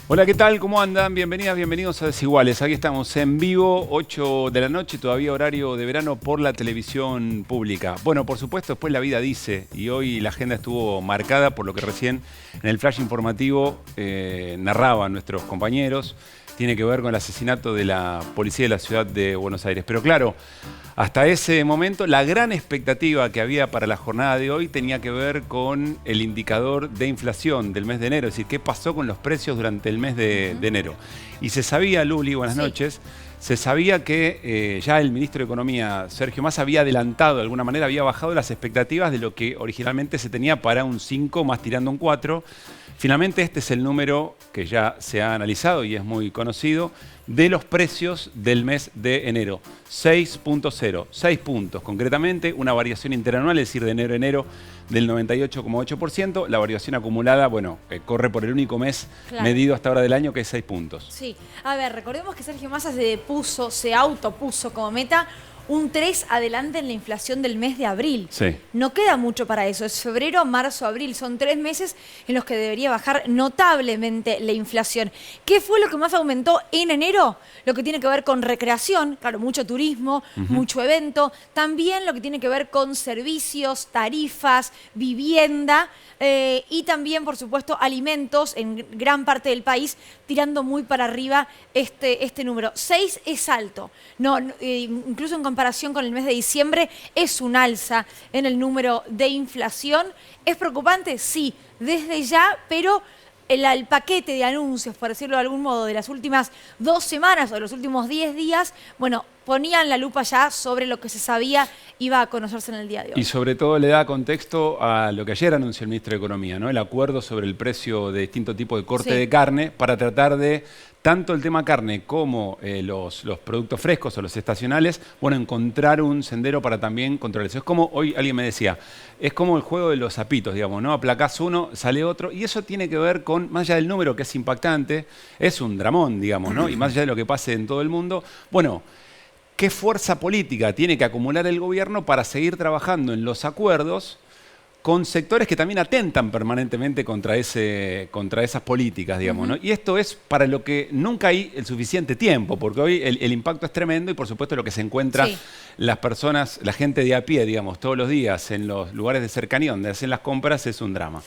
Hola, ¿qué tal? ¿Cómo andan? Bienvenidas, bienvenidos a Desiguales. Aquí estamos en vivo, 8 de la noche, todavía horario de verano por la televisión pública. Bueno, por supuesto, después la vida dice, y hoy la agenda estuvo marcada por lo que recién en el flash informativo narraban nuestros compañeros. Tiene que ver con el asesinato de la policía de la ciudad de Buenos Aires. Pero claro, hasta ese momento la gran expectativa que había para la jornada de hoy tenía que ver con el indicador de inflación del mes de enero, es decir, qué pasó con los precios durante el mes de enero. Y se sabía, Luli, buenas noches, se sabía que ya el ministro de Economía, Sergio Massa, había adelantado, de alguna manera, había bajado las expectativas de lo que originalmente se tenía para un 5 más tirando un 4. Finalmente este es el número que ya se ha analizado y es muy conocido de los precios del mes de enero. 6.0, 6 puntos concretamente, una variación interanual, es decir, de enero a enero del 98,8%. La variación acumulada, bueno, corre por el único mes medido hasta ahora del año, que es 6 puntos. Sí, a ver, recordemos que Sergio Massa se autopuso como meta un 3 adelante en la inflación del mes de abril. Sí. No queda mucho para eso, es febrero, marzo, abril. Son 3 meses en los que debería bajar notablemente la inflación. ¿Qué fue lo que más aumentó en enero? Lo que tiene que ver con recreación, claro, mucho turismo, mucho evento. También lo que tiene que ver con servicios, tarifas, vivienda y también, por supuesto, alimentos en gran parte del país, tirando muy para arriba este número. 6 es alto. Incluso en comparación con el mes de diciembre, es un alza en el número de inflación. ¿Es preocupante? Sí, desde ya, pero el paquete de anuncios, por decirlo de algún modo, de las últimas 2 semanas o de los últimos 10 días, bueno, ponían la lupa ya sobre lo que se sabía iba a conocerse en el día de hoy. Y sobre todo le da contexto a lo que ayer anunció el ministro de Economía, ¿no? El acuerdo sobre el precio de distinto tipo de corte de carne para tratar de, tanto el tema carne como los productos frescos o los estacionales, bueno, encontrar un sendero para también controlar eso. Es como, hoy alguien me decía, es como el juego de los zapitos, digamos, ¿no? Aplacás uno, sale otro, y eso tiene que ver con, más allá del número que es impactante, es un dramón, digamos, ¿no? Y más allá de lo que pase en todo el mundo, bueno, ¿qué fuerza política tiene que acumular el gobierno para seguir trabajando en los acuerdos con sectores que también atentan permanentemente contra esas políticas, digamos, ¿no? Y esto es para lo que nunca hay el suficiente tiempo, porque hoy el impacto es tremendo y por supuesto lo que se encuentra las personas, la gente de a pie, digamos, todos los días en los lugares de cercanía donde hacen las compras es un drama.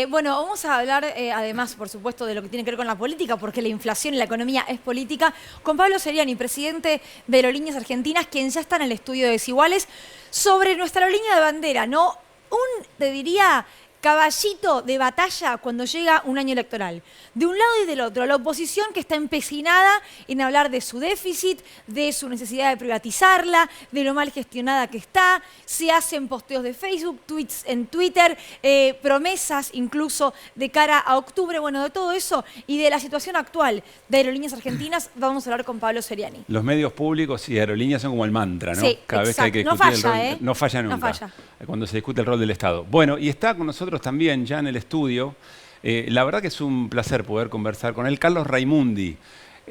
Bueno, vamos a hablar además, por supuesto, de lo que tiene que ver con la política, porque la inflación y la economía es política, con Pablo Seriani, presidente de Aerolíneas Argentinas, quien ya está en el estudio de Desiguales, sobre nuestra aerolínea de bandera, ¿no? Te diría, caballito de batalla cuando llega un año electoral. De un lado y del otro, la oposición que está empecinada en hablar de su déficit, de su necesidad de privatizarla, de lo mal gestionada que está, se hacen posteos de Facebook, tweets en Twitter, promesas incluso de cara a octubre, bueno, de todo eso y de la situación actual de Aerolíneas Argentinas, vamos a hablar con Pablo Seriani. Los medios públicos y aerolíneas son como el mantra, ¿no? Sí, cada vez que hay que discutir no falla, el rol, no falla nunca. No falla. Cuando se discute el rol del Estado. Bueno, y está con nosotros también ya en el estudio, la verdad que es un placer poder conversar con él, Carlos Raimundi.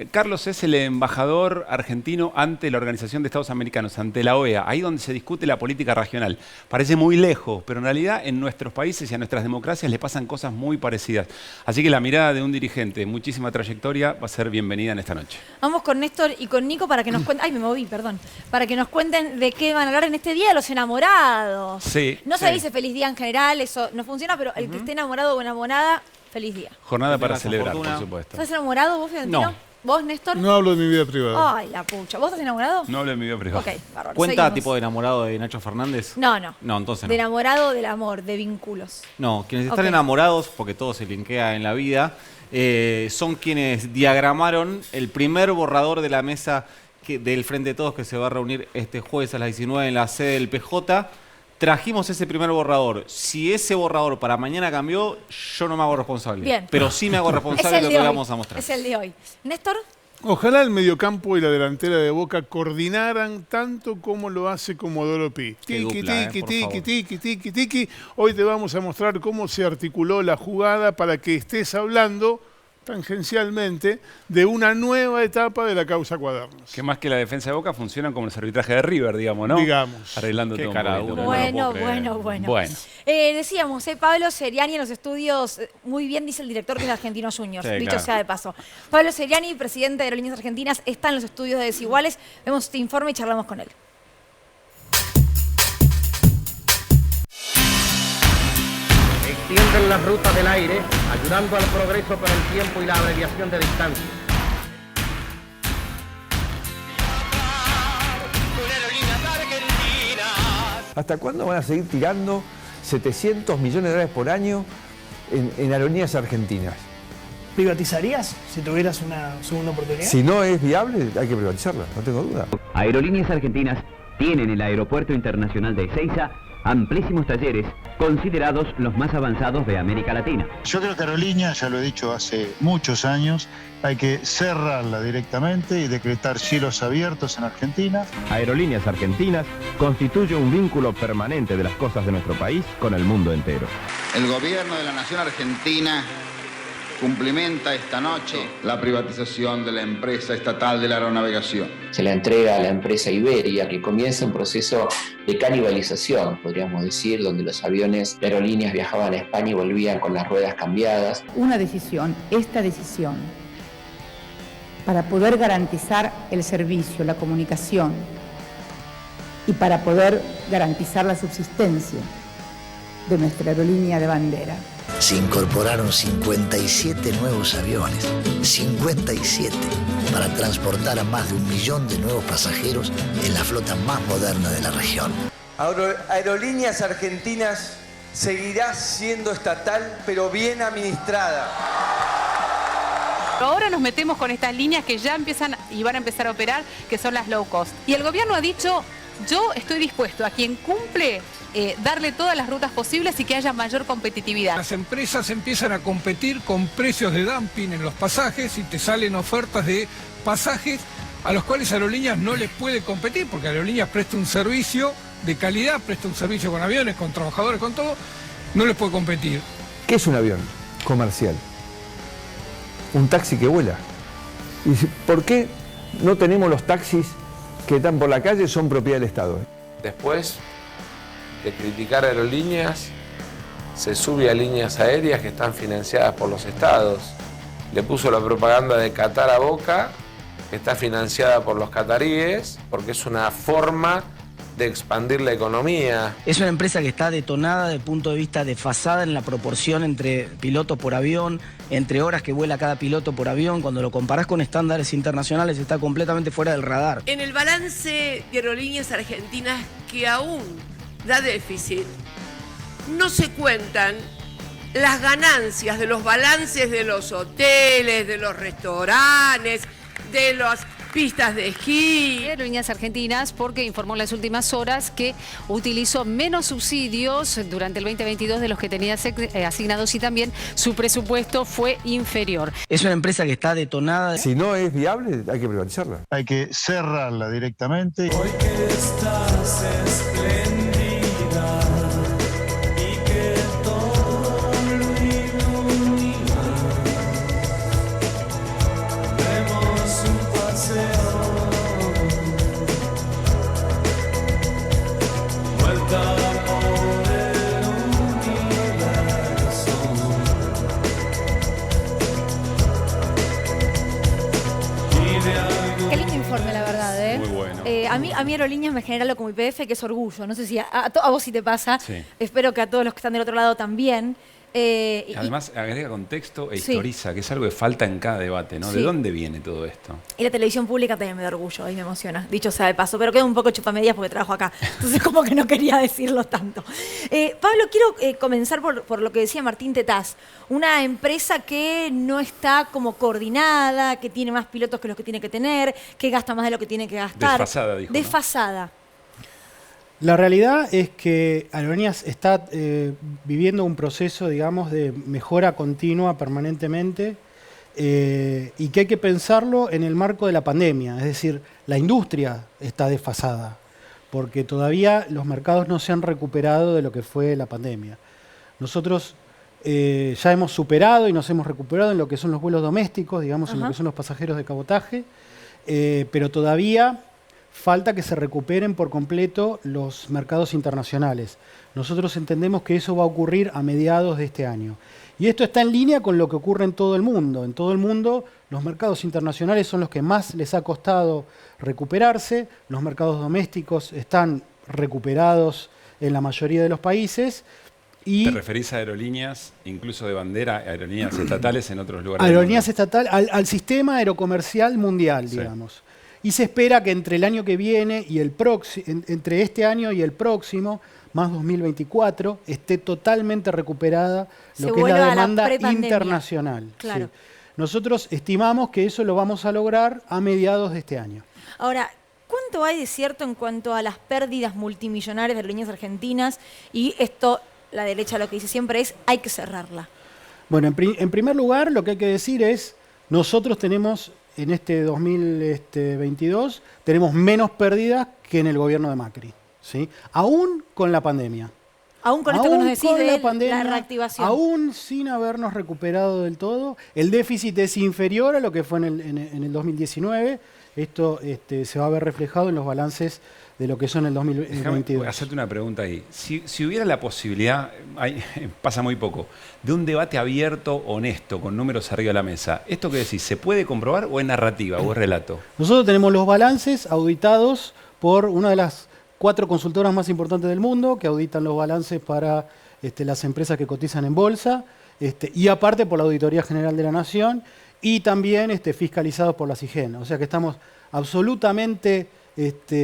Carlos es el embajador argentino ante la Organización de Estados Americanos, ante la OEA, ahí donde se discute la política regional. Parece muy lejos, pero en realidad en nuestros países y a nuestras democracias le pasan cosas muy parecidas. Así que la mirada de un dirigente de muchísima trayectoria va a ser bienvenida en esta noche. Vamos con Néstor y con Nico para que nos cuenten, para que nos cuenten de qué van a hablar en este Día de los Enamorados. Sí. No se dice feliz día en general, eso no funciona, pero el que esté enamorado o enamorada, feliz día. Jornada para celebrar, por supuesto. ¿Estás enamorado vos, Fiorentino? No. ¿Vos, Néstor? No hablo de mi vida privada. Ay, la pucha. ¿Vos estás enamorado? No hablo de mi vida privada. Ok, bárbaro. ¿Cuenta Seguimos. tipo de enamorado de Nacho Fernández? No, no. No, entonces no. De enamorado del amor, de vínculos. No, quienes están Ok. enamorados, porque todo se linkea en la vida, son quienes diagramaron el primer borrador de la mesa del Frente de Todos que se va a reunir este jueves a las 19 en la sede del PJ. Trajimos ese primer borrador. Si ese borrador para mañana cambió, yo no me hago responsable. Bien. Pero sí me hago responsable de lo que vamos a mostrar. Es el de hoy. Néstor, Ojalá el mediocampo y la delantera de Boca coordinaran tanto como lo hace Comodoro Pi. Qué Tiki, dupla, tiki, por tiki, favor. tiki, tiki, tiki. Hoy te vamos a mostrar cómo se articuló la jugada para que estés hablando tangencialmente, de una nueva etapa de la causa Cuadernos. Que más que la defensa de Boca funcionan como los arbitrajes de River, digamos, ¿no? Digamos. Arreglando Qué todo un cara poquito. dura. Bueno. Decíamos, Pablo Seriani en los estudios, muy bien dice el director que es Argentino Juniors, Sí, dicho claro. sea de paso. Pablo Seriani, presidente de Aerolíneas Argentinas, está en los estudios de Desiguales. Vemos este informe y charlamos con él. Extienden las rutas del aire, ayudando al progreso con el tiempo y la abreviación de distancia. ¿Hasta cuándo van a seguir tirando 700 millones de dólares por año en aerolíneas argentinas? ¿Privatizarías si tuvieras una segunda oportunidad? Si no es viable, hay que privatizarla, no tengo duda. Aerolíneas Argentinas tienen en el Aeropuerto Internacional de Ezeiza amplísimos talleres considerados los más avanzados de América Latina. Yo creo que Aerolíneas, ya lo he dicho hace muchos años, hay que cerrarla directamente y decretar cielos abiertos en Argentina. Aerolíneas Argentinas constituye un vínculo permanente de las costas de nuestro país con el mundo entero. El gobierno de la nación argentina cumplimenta esta noche la privatización de la empresa estatal de la aeronavegación. Se la entrega a la empresa Iberia, que comienza un proceso de canibalización, podríamos decir, donde los aviones de aerolíneas viajaban a España y volvían con las ruedas cambiadas. Esta decisión, para poder garantizar el servicio, la comunicación y para poder garantizar la subsistencia de nuestra aerolínea de bandera. Se incorporaron 57 nuevos aviones, 57, para transportar a más de 1 millón de nuevos pasajeros en la flota más moderna de la región. Aerolíneas Argentinas seguirá siendo estatal, pero bien administrada. Ahora nos metemos con estas líneas que ya empiezan y van a empezar a operar, que son las low cost. Y el gobierno ha dicho, yo estoy dispuesto a quien cumple darle todas las rutas posibles y que haya mayor competitividad. Las empresas empiezan a competir con precios de dumping en los pasajes y te salen ofertas de pasajes a los cuales Aerolíneas no les puede competir, porque Aerolíneas presta un servicio de calidad, presta un servicio con aviones, con trabajadores, con todo, no les puede competir. ¿Qué es un avión comercial? Un taxi que vuela. ¿Y por qué no tenemos los taxis que están por la calle son propiedad del Estado? Después de criticar aerolíneas, se sube a líneas aéreas que están financiadas por los estados. Le puso la propaganda de Qatar a Boca, que está financiada por los cataríes, porque es una forma de expandir la economía. Es una empresa que está detonada desde el punto de vista desfasada en la proporción entre pilotos por avión, entre horas que vuela cada piloto por avión. Cuando lo comparás con estándares internacionales está completamente fuera del radar. En el balance de Aerolíneas Argentinas, que aún da déficit, no se cuentan las ganancias de los balances de los hoteles, de los restaurantes, de las pistas de esquí. Aerolíneas Argentinas, porque informó en las últimas horas que utilizó menos subsidios durante el 2022 de los que tenía asignados y también su presupuesto fue inferior. Es una empresa que está detonada. Si no es viable, hay que privatizarla. Hay que cerrarla directamente. Hoy que estás espléndida y que todo lo ilumina, demos un paseo, vuelta por el universo. Qué lindo informe, la verdad, ¿eh? Muy bueno. A mí Aerolíneas me genera algo como IPF, que es orgullo. No sé si a vos sí te pasa. Sí. Espero que a todos los que están del otro lado también. Además, agrega contexto e Sí. historiza, que es algo que falta en cada debate, ¿no? Sí. ¿De dónde viene todo esto? Y la televisión pública también me da orgullo y me emociona, dicho sea de paso, pero quedo un poco chupamedias porque trabajo acá, entonces como que no quería decirlo tanto. Pablo, quiero comenzar por lo que decía Martín Tetaz, una empresa que no está como coordinada, que tiene más pilotos que los que tiene que tener, que gasta más de lo que tiene que gastar. Desfasada, dijo, ¿no? Desfasada. La realidad es que Aerolíneas está viviendo un proceso, digamos, de mejora continua permanentemente y que hay que pensarlo en el marco de la pandemia. Es decir, la industria está desfasada porque todavía los mercados no se han recuperado de lo que fue la pandemia. Nosotros Ya hemos superado y nos hemos recuperado en lo que son los vuelos domésticos, digamos, en lo Ajá. que son los pasajeros de cabotaje, pero todavía falta que se recuperen por completo los mercados internacionales. Nosotros entendemos que eso va a ocurrir a mediados de este año. Y esto está en línea con lo que ocurre en todo el mundo. En todo el mundo los mercados internacionales son los que más les ha costado recuperarse, los mercados domésticos están recuperados en la mayoría de los países. Y ¿Te referís a aerolíneas, incluso de bandera, aerolíneas estatales en otros lugares? del aerolíneas mundo? estatales, al sistema aerocomercial mundial, Sí. digamos. Y se espera que entre el año que viene y el próximo, entre este año y el próximo, más 2024, esté totalmente recuperada Se lo que es vuelva la a la demanda prepandemia. internacional. Claro. Sí. Nosotros estimamos que eso lo vamos a lograr a mediados de este año. Ahora, ¿cuánto hay de cierto en cuanto a las pérdidas multimillonarias de aerolíneas argentinas? Y esto, la derecha lo que dice siempre es, hay que cerrarla. Bueno, en primer lugar, lo que hay que decir es, nosotros tenemos, en este 2022, tenemos menos pérdidas que en el gobierno de Macri, ¿sí? Aún con la pandemia. Aún con esto que nos decís con de pandemia, la reactivación. aún sin habernos recuperado del todo, el déficit es inferior a lo que fue en el 2019. Esto se va a ver reflejado en los balances de lo que son el Déjame 2022. hacerte una pregunta ahí. Si hubiera la posibilidad, pasa muy poco, de un debate abierto, honesto, con números arriba de la mesa, ¿esto que decís, se puede comprobar o es narrativa o es relato? Nosotros tenemos los balances auditados por una de las 4 consultoras más importantes del mundo que auditan los balances para las empresas que cotizan en bolsa, y aparte por la Auditoría General de la Nación y también fiscalizados por la SIGEN. O sea que estamos absolutamente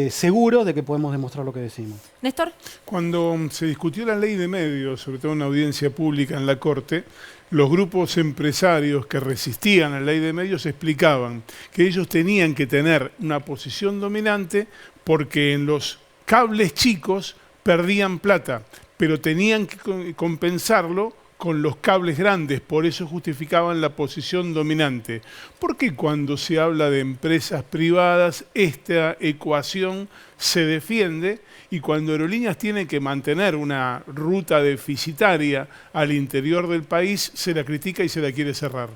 seguros de que podemos demostrar lo que decimos. Néstor. Cuando se discutió la ley de medios, sobre todo en una audiencia pública en la Corte, los grupos empresarios que resistían a la ley de medios explicaban que ellos tenían que tener una posición dominante porque en los cables chicos perdían plata, pero tenían que compensarlo con los cables grandes, por eso justificaban la posición dominante. ¿Por qué cuando se habla de empresas privadas esta ecuación se defiende y cuando Aerolíneas tiene que mantener una ruta deficitaria al interior del país se la critica y se la quiere cerrar?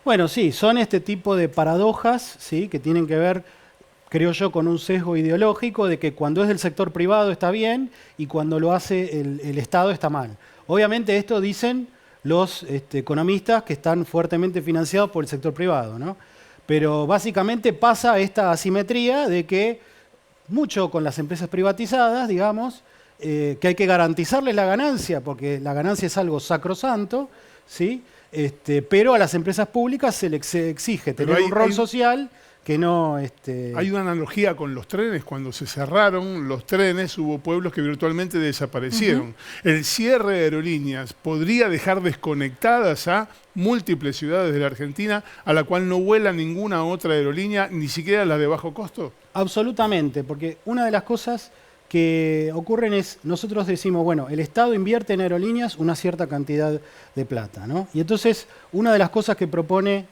Bueno, sí, son este tipo de paradojas, ¿sí?, que tienen que ver, creo yo, con un sesgo ideológico de que cuando es del sector privado está bien y cuando lo hace el Estado está mal. Obviamente esto dicen los economistas que están fuertemente financiados por el sector privado, ¿no? Pero básicamente pasa esta asimetría de que mucho con las empresas privatizadas, digamos, que hay que garantizarles la ganancia, porque la ganancia es algo sacrosanto, ¿sí? Pero a las empresas públicas se les exige tener un rol social que no... Hay una analogía con los trenes. Cuando se cerraron los trenes, hubo pueblos que virtualmente desaparecieron. El cierre de aerolíneas podría dejar desconectadas a múltiples ciudades de la Argentina a la cual no vuela ninguna otra aerolínea, ni siquiera las de bajo costo. Absolutamente, porque una de las cosas que ocurren es, nosotros decimos, bueno, el Estado invierte en aerolíneas una cierta cantidad de plata, ¿no? Y entonces, una de las cosas que propone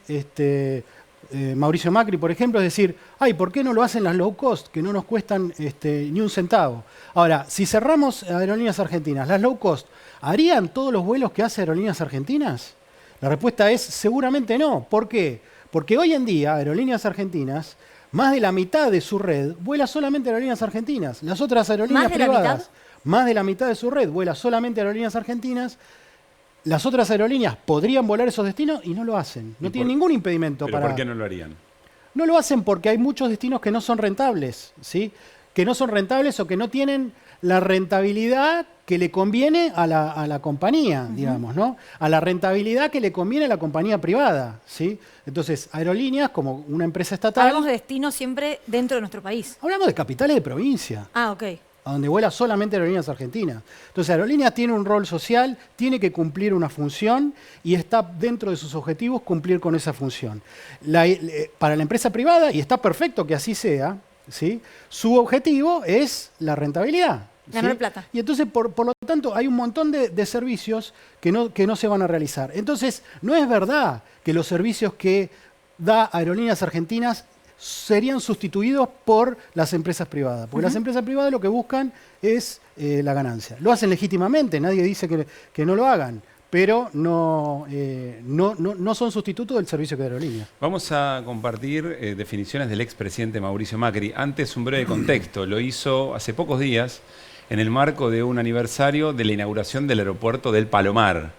Mauricio Macri, por ejemplo, es decir, ay, ¿por qué no lo hacen las low cost, que no nos cuestan ni un centavo? Ahora, si cerramos Aerolíneas Argentinas, las low cost, ¿harían todos los vuelos que hace Aerolíneas Argentinas? La respuesta es seguramente no. ¿Por qué? Porque hoy en día Aerolíneas Argentinas, más de la mitad de su red vuela solamente Aerolíneas Argentinas. Las otras aerolíneas ¿Más de la privadas, mitad? más de la mitad de su red vuela solamente Aerolíneas Argentinas. Las otras aerolíneas podrían volar esos destinos y no lo hacen. No tienen ningún impedimento ¿Pero para... por qué no lo harían? No lo hacen porque hay muchos destinos que no son rentables, ¿sí? Que no son rentables o que no tienen la rentabilidad que le conviene a la compañía, digamos, ¿no? A la rentabilidad que le conviene a la compañía privada, ¿sí? Entonces, Aerolíneas, como una empresa estatal... Hablamos de destinos siempre dentro de nuestro país. Hablamos de capitales de provincia. Ah, ok. A donde vuela solamente Aerolíneas Argentinas. Entonces, Aerolíneas tiene un rol social, tiene que cumplir una función y está dentro de sus objetivos cumplir con esa función. Para la empresa privada, y está perfecto que así sea, ¿sí?, su objetivo es la rentabilidad. Ganar ¿sí? plata. Y entonces, por lo tanto, hay un montón de servicios que no se van a realizar. Entonces, no es verdad que los servicios que da Aerolíneas Argentinas serían sustituidos por las empresas privadas. Porque las empresas privadas lo que buscan es la ganancia. Lo hacen legítimamente, nadie dice que no lo hagan. pero no son sustitutos del servicio de aerolíneas. Vamos a compartir definiciones del expresidente Mauricio Macri. Antes, un breve contexto. Lo hizo hace pocos días en el marco de un aniversario de la inauguración del aeropuerto del Palomar.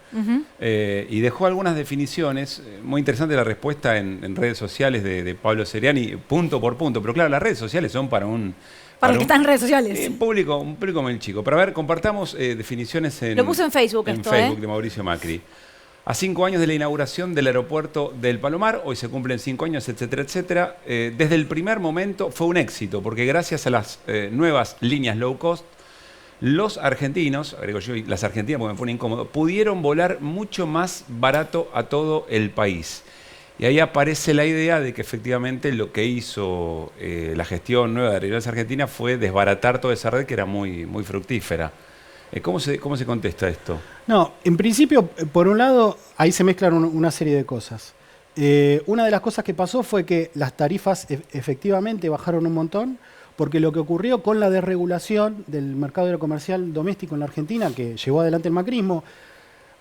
Y dejó algunas definiciones. Muy interesante la respuesta en redes sociales de Pablo Seriani, punto por punto. Pero claro, las redes sociales son para un... Para el que está en redes sociales. Un público muy chico. Pero a ver, compartamos definiciones en... Lo puso en Facebook en Facebook de Mauricio Macri. A 5 años de la inauguración del aeropuerto del Palomar, hoy se cumplen 5 años, etcétera, etcétera. Desde el primer momento fue un éxito, porque gracias a las nuevas líneas low cost, los argentinos, agrego yo, y las argentinas porque me pone incómodo, pudieron volar mucho más barato a todo el país. Y ahí aparece la idea de que efectivamente lo que hizo la gestión nueva de Aerolíneas Argentinas fue desbaratar toda esa red que era muy fructífera. ¿Cómo se contesta esto? No, en principio, por un lado, ahí se mezclan una serie de cosas. Una de las cosas que pasó fue que las tarifas efectivamente bajaron un montón, porque lo que ocurrió con la desregulación del mercado aerocomercial doméstico en la Argentina, que llevó adelante el macrismo,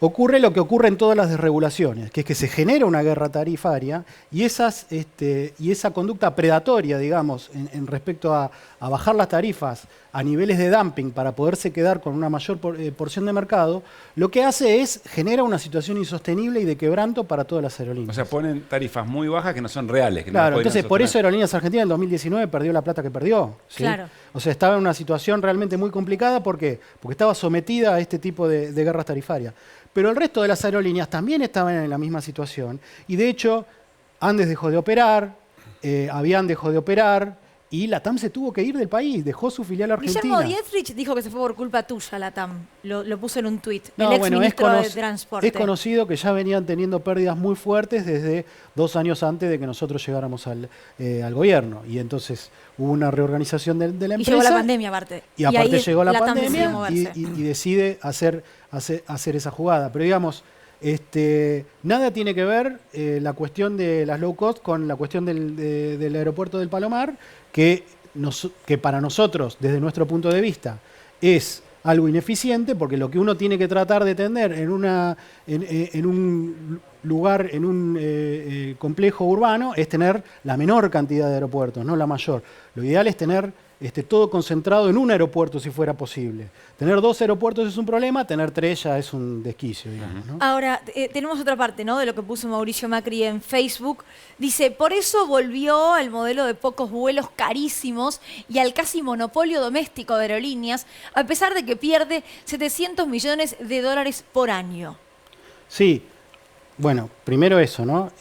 ocurre lo que ocurre en todas las desregulaciones, que es que se genera una guerra tarifaria y esa conducta predatoria, digamos, en respecto a bajar las tarifas a niveles de dumping para poderse quedar con una mayor porción de mercado, lo que hace es genera una situación insostenible y de quebranto para todas las aerolíneas. O sea, ponen tarifas muy bajas que no son reales. Que claro, no entonces por eso Aerolíneas Argentinas en el 2019 perdió la plata que perdió. ¿Sí? Claro. O sea, estaba en una situación realmente muy complicada. ¿Por qué? Porque estaba sometida a este tipo de guerras tarifarias. Pero el resto de las aerolíneas también estaban en la misma situación. Y de hecho, Andes dejó de operar, Avian dejó de operar, y LATAM se tuvo que ir del país, dejó su filial argentina. Guillermo Dietrich dijo que se fue por culpa tuya, LATAM. Lo puso en un tuit. No, el bueno, exministro de Transporte. Es conocido que ya venían teniendo pérdidas muy fuertes desde 2 años antes de que nosotros llegáramos al gobierno. Y entonces hubo una reorganización de la empresa. Y llegó la pandemia aparte. Y aparte llegó la LATAM pandemia decidió y decide hacer esa jugada. Pero digamos, nada tiene que ver la cuestión de las low cost con la cuestión del aeropuerto del Palomar, que para nosotros, desde nuestro punto de vista, es algo ineficiente, porque lo que uno tiene que tratar de tener en un lugar, en un complejo urbano, es tener la menor cantidad de aeropuertos, no la mayor. Lo ideal es tener todo concentrado en un aeropuerto si fuera posible. Tener 2 aeropuertos es un problema, tener 3 ya es un desquicio, digamos, ¿no? Ahora, tenemos otra parte, ¿no?, de lo que puso Mauricio Macri en Facebook. Dice, por eso volvió al modelo de pocos vuelos carísimos y al casi monopolio doméstico de aerolíneas, a pesar de que pierde 700 millones de dólares por año. Sí, bueno, primero eso, ¿no?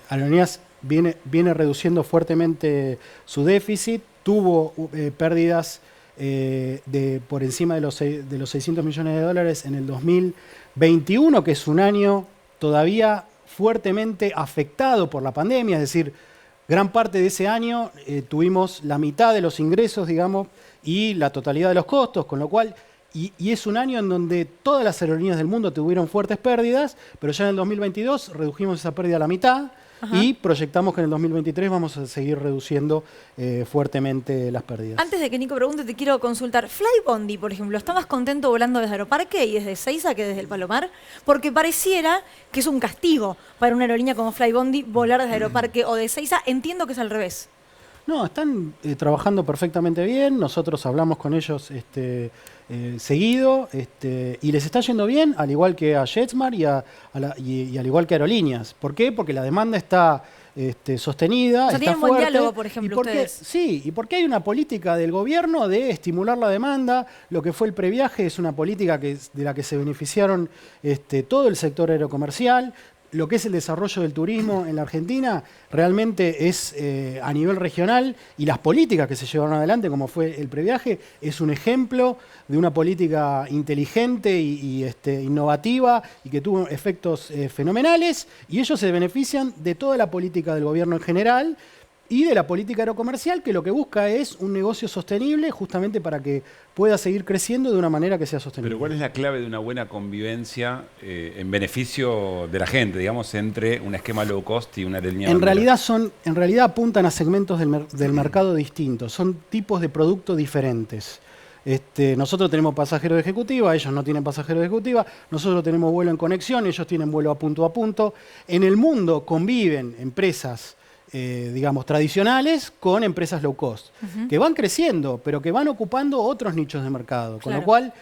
Aerolíneas viene reduciendo fuertemente su déficit, tuvo pérdidas por encima de los 600 millones de dólares en el 2021, que es un año todavía fuertemente afectado por la pandemia, es decir, gran parte de ese año tuvimos la mitad de los ingresos, digamos, y la totalidad de los costos, con lo cual, y es un año en donde todas las aerolíneas del mundo tuvieron fuertes pérdidas, pero ya en el 2022 redujimos esa pérdida a la mitad. Ajá. Y proyectamos que en el 2023 vamos a seguir reduciendo fuertemente las pérdidas. Antes de que Nico pregunte, te quiero consultar. Flybondi, por ejemplo, ¿está más contento volando desde Aeroparque y desde Ezeiza que desde el Palomar? Porque pareciera que es un castigo para una aerolínea como Flybondi volar desde Aeroparque o de Ezeiza. Entiendo que es al revés. No, están trabajando perfectamente bien. Nosotros hablamos con ellos seguido y les está yendo bien, al igual que a JetSmart y al igual que a Aerolíneas. ¿Por qué? Porque la demanda está sostenida, o sea, está tienen fuerte. Buen diálogo, por ejemplo, ustedes. Sí, y porque hay una política del gobierno de estimular la demanda. Lo que fue el previaje es una política de la que se beneficiaron todo el sector aerocomercial. Lo que es el desarrollo del turismo en la Argentina realmente es a nivel regional, y las políticas que se llevaron adelante, como fue el previaje, es un ejemplo de una política inteligente y innovativa y que tuvo efectos fenomenales, y ellos se benefician de toda la política del gobierno en general y de la política aerocomercial, que lo que busca es un negocio sostenible justamente para que pueda seguir creciendo de una manera que sea sostenible. Pero ¿cuál es la clave de una buena convivencia en beneficio de la gente, digamos, entre un esquema low cost y una aerolínea? En realidad apuntan a segmentos del mercado distintos, son tipos de productos diferentes. Nosotros tenemos pasajeros de ejecutiva, ellos no tienen pasajeros de ejecutiva, nosotros tenemos vuelo en conexión, ellos tienen vuelo a punto a punto. En el mundo conviven empresas, digamos, tradicionales con empresas low cost, que van creciendo, pero que van ocupando otros nichos de mercado. Con lo cual,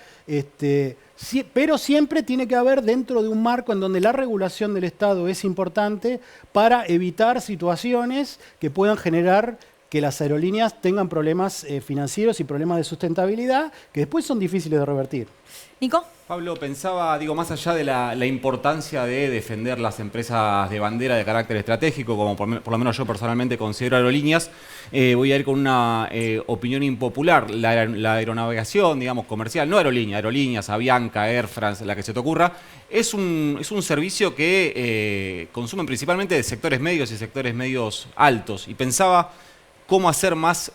pero siempre tiene que haber dentro de un marco en donde la regulación del Estado es importante para evitar situaciones que puedan generar que las aerolíneas tengan problemas financieros y problemas de sustentabilidad que después son difíciles de revertir. Nico. Pablo, pensaba, más allá de la importancia de defender las empresas de bandera de carácter estratégico, como por lo menos yo personalmente considero Aerolíneas, voy a ir con una opinión impopular. La aeronavegación, comercial, no aerolíneas, Avianca, Air France, la que se te ocurra, es un servicio que consumen principalmente de sectores medios y sectores medios altos. Y pensaba cómo hacer más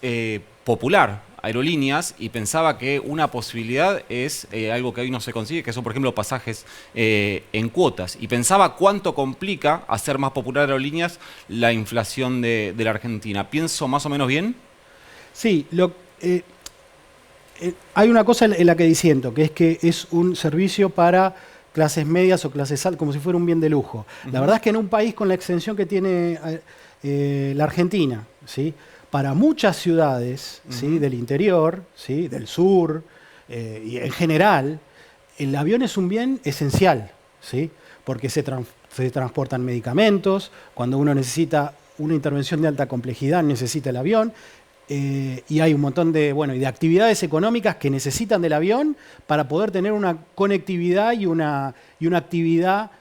popular Aerolíneas, y pensaba que una posibilidad es algo que hoy no se consigue, que son, por ejemplo, pasajes en cuotas. Y pensaba cuánto complica hacer más popular Aerolíneas la inflación de la Argentina. ¿Pienso más o menos bien? Sí, hay una cosa en la que disiento, que es un servicio para clases medias o clases altas, como si fuera un bien de lujo. La verdad es que en un país con la extensión que tiene la Argentina, ¿sí?, para muchas ciudades, ¿sí?, del interior, ¿sí?, del sur, y en general, el avión es un bien esencial, ¿sí?, porque se transportan medicamentos, cuando uno necesita una intervención de alta complejidad necesita el avión, y hay un montón de actividades económicas que necesitan del avión para poder tener una conectividad y una actividad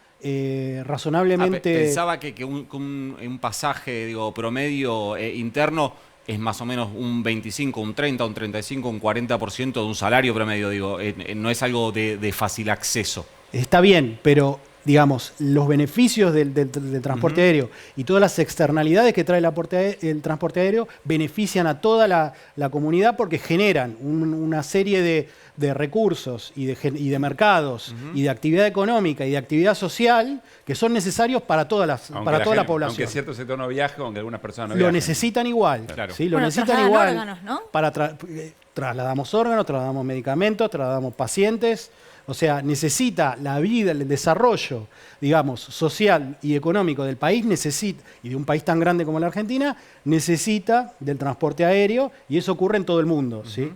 razonablemente... Pensaba que un pasaje promedio interno es más o menos un 25, un 30, un 35, un 40% de un salario promedio. No es algo de fácil acceso. Está bien, pero digamos, los beneficios del transporte aéreo y todas las externalidades que trae el transporte aéreo benefician a toda la comunidad porque generan una serie de recursos y de mercados y de actividad económica y de actividad social que son necesarios para toda la población. Aunque cierto sector no viaje, aunque algunas personas no viajen. Lo necesitan igual. Claro. ¿Sí? Lo necesitan igual. Órganos, ¿no? Trasladamos órganos, trasladamos medicamentos, trasladamos pacientes. O sea, necesita la vida, el desarrollo, digamos, social y económico del país, y de un país tan grande como la Argentina, necesita del transporte aéreo, y eso ocurre en todo el mundo, ¿sí?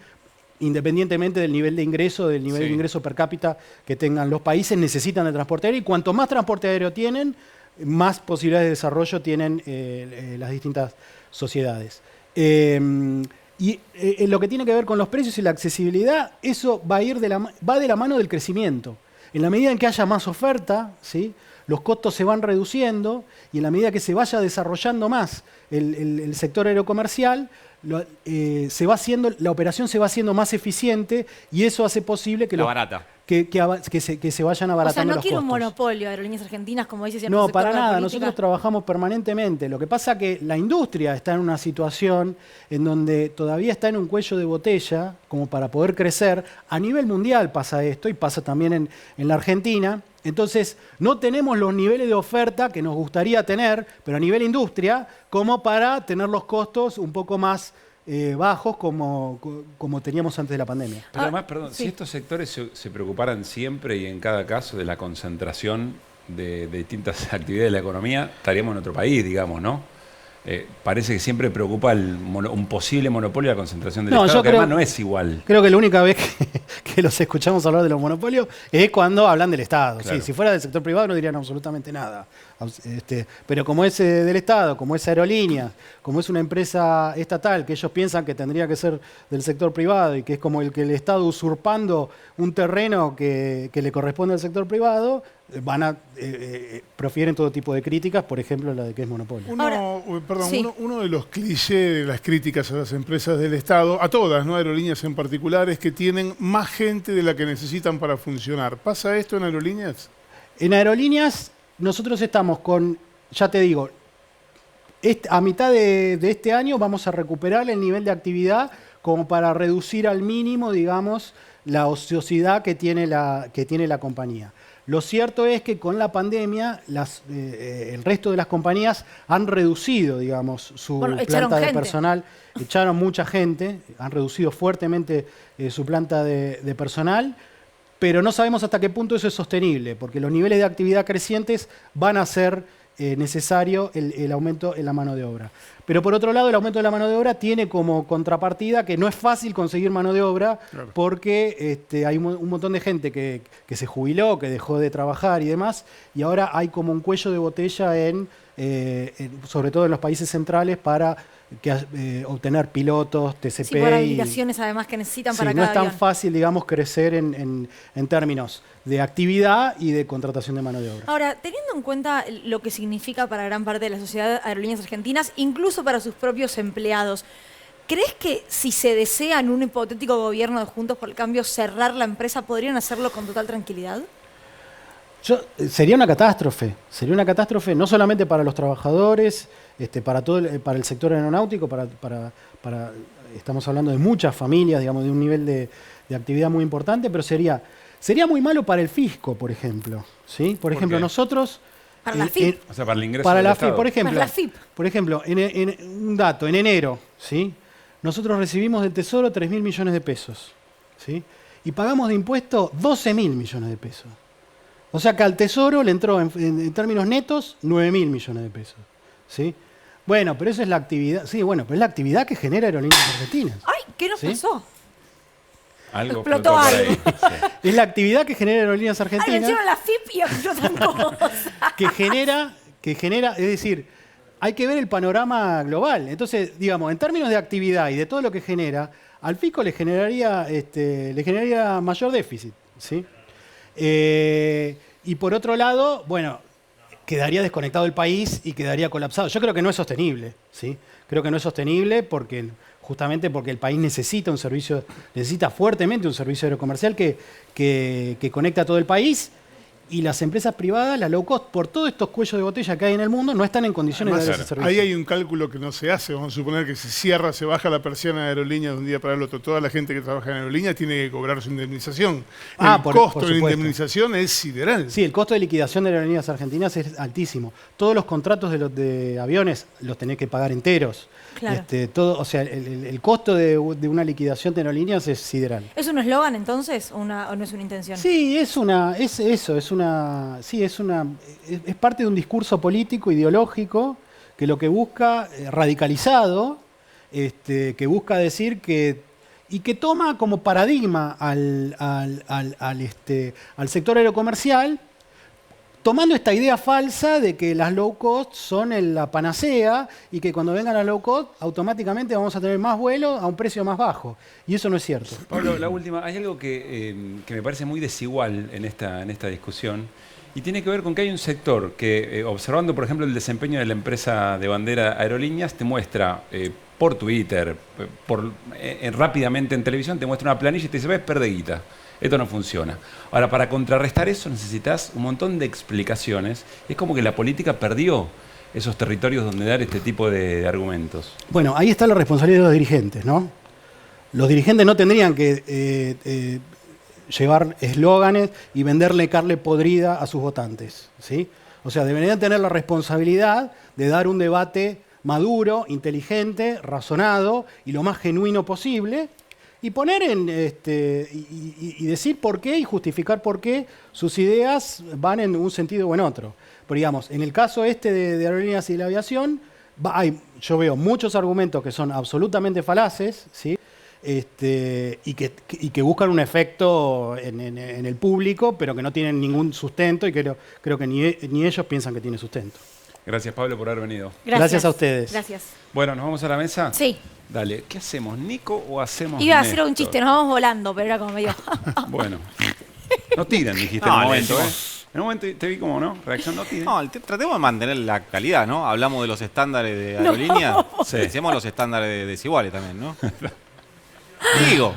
Independientemente del nivel de ingreso, del nivel de ingreso per cápita que tengan los países, necesitan el transporte aéreo, y cuanto más transporte aéreo tienen, más posibilidades de desarrollo tienen las distintas sociedades. Y en lo que tiene que ver con los precios y la accesibilidad, eso va de la mano del crecimiento. En la medida en que haya más oferta, ¿sí?, los costos se van reduciendo, y en la medida que se vaya desarrollando más el sector aerocomercial, la operación se va haciendo más eficiente, y eso hace posible que se vayan abaratando los costos. O sea, no quiero un monopolio, Aerolíneas Argentinas, como dice siempre. No, para nada. Nosotros trabajamos permanentemente. Lo que pasa es que la industria está en una situación en donde todavía está en un cuello de botella como para poder crecer. A nivel mundial pasa esto y pasa también en la Argentina. Entonces, no tenemos los niveles de oferta que nos gustaría tener, pero a nivel industria, como para tener los costos un poco más bajos como teníamos antes de la pandemia. Pero además, perdón, si estos sectores se preocuparan siempre y en cada caso de la concentración de distintas actividades de la economía, estaríamos en otro país, digamos, ¿no? Parece que siempre preocupa un posible monopolio de la concentración del Estado, que además no es igual. Creo que la única vez que los escuchamos hablar de los monopolios es cuando hablan del Estado. Claro. Sí, si fuera del sector privado no dirían absolutamente nada. Pero como es del Estado, como es Aerolíneas, como es una empresa estatal que ellos piensan que tendría que ser del sector privado y que es como el Estado usurpando un terreno que le corresponde al sector privado, profieren todo tipo de críticas, por ejemplo la de que es monopolio. Uno de los clichés de las críticas a las empresas del Estado, a todas, ¿no?, Aerolíneas en particular, es que tienen más gente de la que necesitan para funcionar. ¿Pasa esto en Aerolíneas? En Aerolíneas nosotros estamos con, ya te digo, a mitad de este año vamos a recuperar el nivel de actividad como para reducir al mínimo, digamos, la ociosidad que tiene la compañía. Lo cierto es que con la pandemia el resto de las compañías han reducido, digamos, su planta de personal. Echaron mucha gente, han reducido fuertemente su planta de personal, pero no sabemos hasta qué punto eso es sostenible, porque los niveles de actividad crecientes van a ser necesario el aumento en la mano de obra. Pero por otro lado, el aumento de la mano de obra tiene como contrapartida que no es fácil conseguir mano de obra, claro, porque hay un montón de gente que se jubiló, que dejó de trabajar y demás, y ahora hay como un cuello de botella sobre todo en los países centrales para obtener pilotos, TCP. Sí, por habilitaciones además que necesitan para cada no es tan avión. fácil, digamos, crecer en términos de actividad y de contratación de mano de obra. Ahora, teniendo en cuenta lo que significa para gran parte de la sociedad de aerolíneas argentinas, incluso para sus propios empleados, ¿crees que si se desea en un hipotético gobierno de Juntos por el Cambio cerrar la empresa, podrían hacerlo con total tranquilidad? Sería una catástrofe no solamente para los trabajadores, para el sector aeronáutico, estamos hablando de muchas familias, digamos, de un nivel de actividad muy importante, pero sería muy malo para el fisco, por ejemplo. ¿Sí? Por ejemplo, nosotros... Para la FIP. O sea, para el ingreso para del la Estado. FIP, Para la FIP. Por ejemplo, un dato, en enero, ¿sí? Nosotros recibimos del Tesoro 3.000 millones de pesos, ¿sí? Y pagamos de impuestos 12.000 millones de pesos. O sea que al Tesoro le entró en términos netos 9.000 millones de pesos, ¿sí? Bueno, pero eso es la actividad, sí, bueno, pero es la actividad que genera Aerolíneas Argentinas. ¡Ay! ¿Qué nos pasó? Algo explotó por algo. ahí. Sí. Es la actividad que genera Aerolíneas ¡Ay, Argentinas. le hicieron la FIP y explotan cosas! que genera, es decir, hay que ver el panorama global. Entonces, digamos, en términos de actividad y de todo lo que genera, al fisco le generaría mayor déficit, ¿sí? Y por otro lado, bueno, quedaría desconectado el país y quedaría colapsado. Yo creo que no es sostenible, ¿sí? Creo que no es sostenible justamente porque el país necesita fuertemente un servicio aerocomercial que conecta a todo el país. Y las empresas privadas, las low cost, por todos estos cuellos de botella que hay en el mundo, no están en condiciones de dar ese servicio. Ahí hay un cálculo que no se hace. Vamos a suponer que se cierra, se baja la persiana de aerolíneas de un día para el otro. Toda la gente que trabaja en aerolíneas tiene que cobrar su indemnización. El costo de la indemnización es sideral. Sí, el costo de liquidación de Aerolíneas Argentinas es altísimo. Todos los contratos de aviones los tenés que pagar enteros. Claro. El costo de una liquidación de aerolíneas es sideral. ¿Es un eslogan entonces o no es una intención? Sí, es parte de un discurso político, ideológico, que lo que busca, radicalizado, que busca decir y que toma como paradigma al sector aerocomercial, tomando esta idea falsa de que las low cost son la panacea y que cuando vengan las low cost automáticamente vamos a tener más vuelos a un precio más bajo. Y eso no es cierto. Pablo, la última. Hay algo que me parece muy desigual en esta discusión y tiene que ver con que hay un sector que, observando por ejemplo el desempeño de la empresa de bandera Aerolíneas, te muestra por Twitter, rápidamente en televisión, te muestra una planilla y te dice, ves, perde guita. Esto no funciona. Ahora, para contrarrestar eso necesitas un montón de explicaciones. Es como que la política perdió esos territorios donde dar este tipo de argumentos. Bueno, ahí está la responsabilidad de los dirigentes, ¿no? Los dirigentes no tendrían que llevar eslóganes y venderle carne podrida a sus votantes, ¿sí? O sea, deberían tener la responsabilidad de dar un debate maduro, inteligente, razonado y lo más genuino posible, y poner y decir por qué y justificar por qué sus ideas van en un sentido o en otro. Pero digamos, en el caso de Aerolíneas y de la aviación, yo veo muchos argumentos que son absolutamente falaces, ¿sí? Y que buscan un efecto en el público, pero que no tienen ningún sustento y creo que ni ellos piensan que tiene sustento. Gracias, Pablo, por haber venido. Gracias a ustedes. Gracias. Bueno, ¿nos vamos a la mesa? Sí. Dale, ¿qué hacemos, Nico o hacemos Iba a hacer Néstor? un chiste, nos vamos volando, pero era como medio... Bueno. No tiran, dijiste No, en un le momento, decimos- En un momento te vi como, ¿no? Reacción no tiran. No, tratemos de mantener la calidad, ¿no? Hablamos de los estándares de aerolínea. Sí. Decíamos los estándares desiguales también, ¿no? Digo.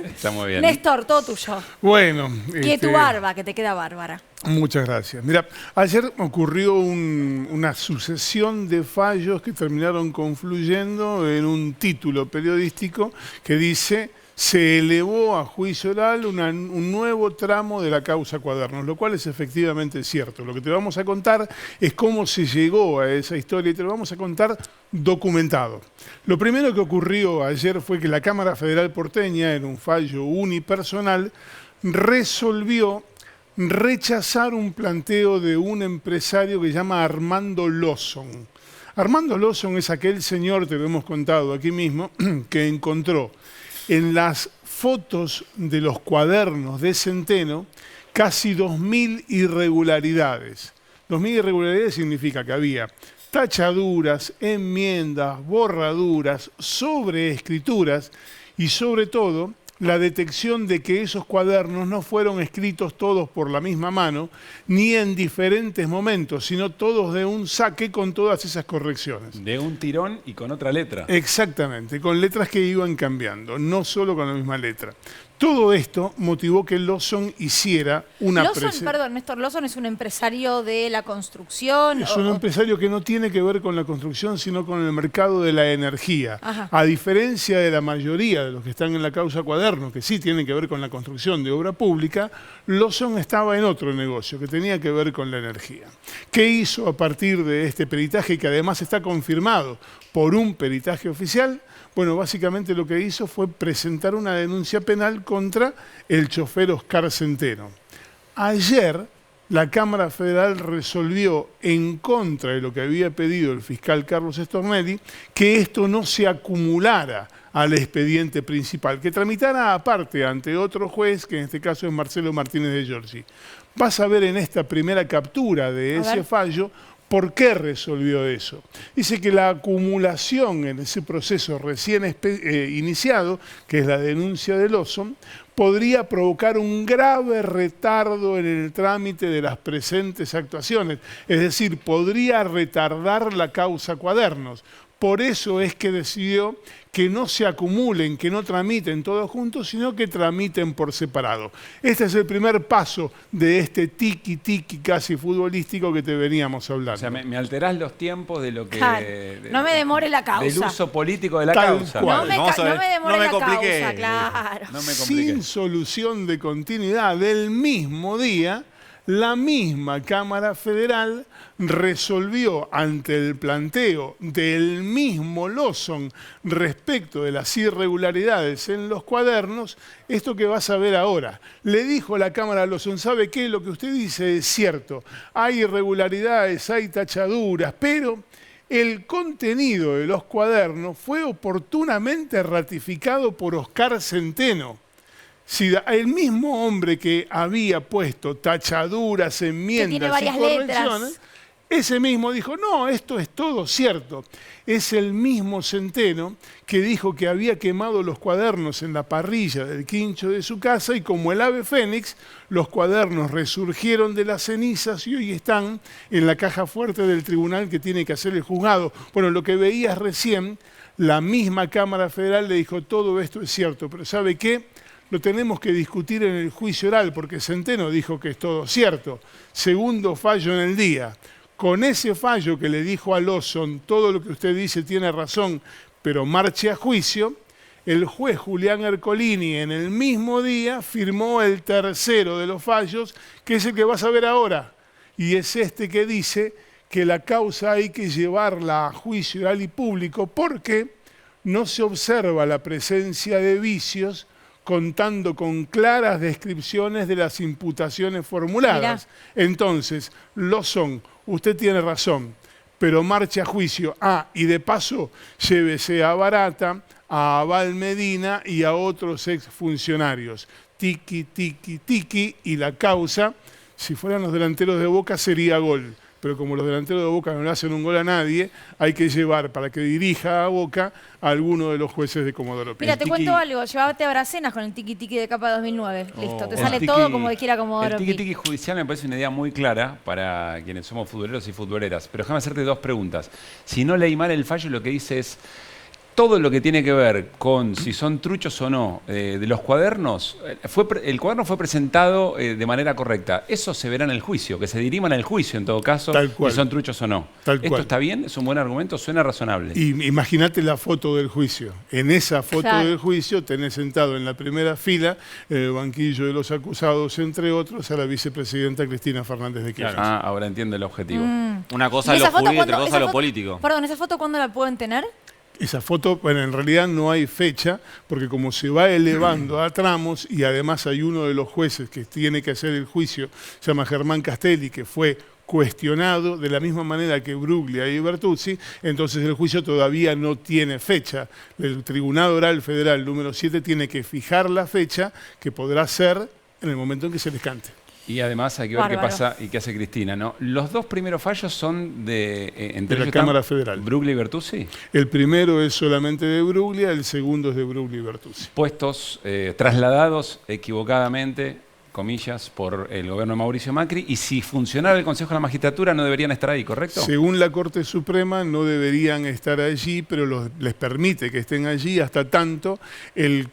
Está muy bien. Néstor, todo tuyo. Bueno. Y tu barba, que te queda bárbara. Muchas gracias. Mira, ayer ocurrió una sucesión de fallos que terminaron confluyendo en un título periodístico que dice se elevó a juicio oral un nuevo tramo de la causa Cuadernos, lo cual es efectivamente cierto. Lo que te vamos a contar es cómo se llegó a esa historia y te lo vamos a contar documentado. Lo primero que ocurrió ayer fue que la Cámara Federal porteña, en un fallo unipersonal, resolvió rechazar un planteo de un empresario que se llama Armando Lawson. Armando Lawson es aquel señor, te lo hemos contado aquí mismo, que encontró en las fotos de los cuadernos de Centeno casi 2.000 irregularidades. 2.000 irregularidades significa que había tachaduras, enmiendas, borraduras, sobreescrituras y sobre todo la detección de que esos cuadernos no fueron escritos todos por la misma mano, ni en diferentes momentos, sino todos de un saque con todas esas correcciones. De un tirón y con otra letra. Exactamente, con letras que iban cambiando, no solo con la misma letra. Todo esto motivó que Lawson hiciera una Lawson, perdón, Néstor, Lawson es un empresario de la construcción. Es un empresario que no tiene que ver con la construcción, sino con el mercado de la energía. Ajá. A diferencia de la mayoría de los que están en la causa Cuadernos, que sí tienen que ver con la construcción de obra pública, Lawson estaba en otro negocio que tenía que ver con la energía. ¿Qué hizo a partir de este peritaje, que además está confirmado por un peritaje oficial? Bueno, básicamente lo que hizo fue presentar una denuncia penal contra el chofer Oscar Centeno. Ayer, la Cámara Federal resolvió en contra de lo que había pedido el fiscal Carlos Stornelli, que esto no se acumulara al expediente principal, que tramitara aparte ante otro juez, que en este caso es Marcelo Martínez de Giorgi. Vas a ver en esta primera captura de ese fallo ¿por qué resolvió eso? Dice que la acumulación en ese proceso recién iniciado, que es la denuncia de Lawson, podría provocar un grave retardo en el trámite de las presentes actuaciones. Es decir, podría retardar la causa Cuadernos. Por eso es que decidió que no se acumulen, que no tramiten todos juntos, sino que tramiten por separado. Este es el primer paso de este tiki-tiki casi futbolístico que te veníamos hablando. O sea, me alterás los tiempos de lo que... Claro. No me demore la causa. Del uso político de la Tal causa. cual. No me demore la causa, claro. No me compliqué. Sin solución de continuidad, del mismo día, la misma Cámara Federal resolvió ante el planteo del mismo Lawson respecto de las irregularidades en los cuadernos, esto que vas a ver ahora. Le dijo la Cámara a Lawson, ¿sabe qué? Lo que usted dice es cierto. Hay irregularidades, hay tachaduras, pero el contenido de los cuadernos fue oportunamente ratificado por Oscar Centeno. Si el mismo hombre que había puesto tachaduras, enmiendas y correcciones, ese mismo dijo, no, esto es todo cierto. Es el mismo Centeno que dijo que había quemado los cuadernos en la parrilla del quincho de su casa y como el ave fénix, los cuadernos resurgieron de las cenizas y hoy están en la caja fuerte del tribunal que tiene que hacer el juzgado. Bueno, lo que veías recién, la misma Cámara Federal le dijo, todo esto es cierto, pero ¿sabe qué? Lo tenemos que discutir en el juicio oral porque Centeno dijo que es todo cierto. Segundo fallo en el día. Con ese fallo que le dijo a Lawson, todo lo que usted dice tiene razón, pero marche a juicio, el juez Julián Ercolini en el mismo día firmó el tercero de los fallos, que es el que vas a ver ahora. Y es este que dice que la causa hay que llevarla a juicio oral y público porque no se observa la presencia de vicios contando con claras descripciones de las imputaciones formuladas. Mirá. Entonces, Lawson, usted tiene razón, pero marche a juicio. Y de paso, llévese a Barata, a Abal Medina y a otros exfuncionarios. Tiki, tiki, tiki, y la causa, si fueran los delanteros de Boca, sería gol. Pero como los delanteros de Boca no le hacen un gol a nadie, hay que llevar para que dirija a Boca a alguno de los jueces de Comodoro Pi. Mira, te cuento algo. Llévate a Bracenas con el tiki-tiki de Capa 2009. Listo, te sale todo como de quiera Comodoro Pi. El tiki-tiki judicial me parece una idea muy clara para quienes somos futboleros y futboleras. Pero déjame hacerte dos preguntas. Si no leí mal el fallo, lo que dice es todo lo que tiene que ver con si son truchos o no de los cuadernos, el cuaderno fue presentado de manera correcta. Eso se verá en el juicio, que se diriman en el juicio en todo caso, Tal cual. si son truchos o no. Tal ¿Esto cual. está bien? ¿Es un buen argumento? ¿Suena razonable? Y imagínate la foto del juicio. En esa foto Claro. del juicio tenés sentado en la primera fila, en el banquillo de los acusados, entre otros, a la vicepresidenta Cristina Fernández de Kirchner. Ah, ahora entiendo el objetivo. Una cosa ¿Y es lo esa foto jurídico y otra cuándo- cosa es esa lo foto- político. Perdón, ¿esa foto cuándo la pueden tener? Esa foto, bueno, en realidad no hay fecha, porque como se va elevando a tramos y además hay uno de los jueces que tiene que hacer el juicio, se llama Germán Castelli, que fue cuestionado de la misma manera que Bruglia y Bertuzzi, entonces el juicio todavía no tiene fecha. El Tribunal Oral Federal número 7 tiene que fijar la fecha que podrá ser en el momento en que se les cante. Y además hay que ver Bárbaro. qué pasa y qué hace Cristina, ¿no? Los dos primeros fallos son entre De la ellos Cámara están Federal. Bruglia y Bertuzzi. El primero es solamente de Bruglia, el segundo es de Bruglia y Bertuzzi. Puestos, trasladados equivocadamente, comillas, por el gobierno de Mauricio Macri, y si funcionara el Consejo de la Magistratura no deberían estar ahí, ¿correcto? Según la Corte Suprema no deberían estar allí, pero les permite que estén allí hasta tanto el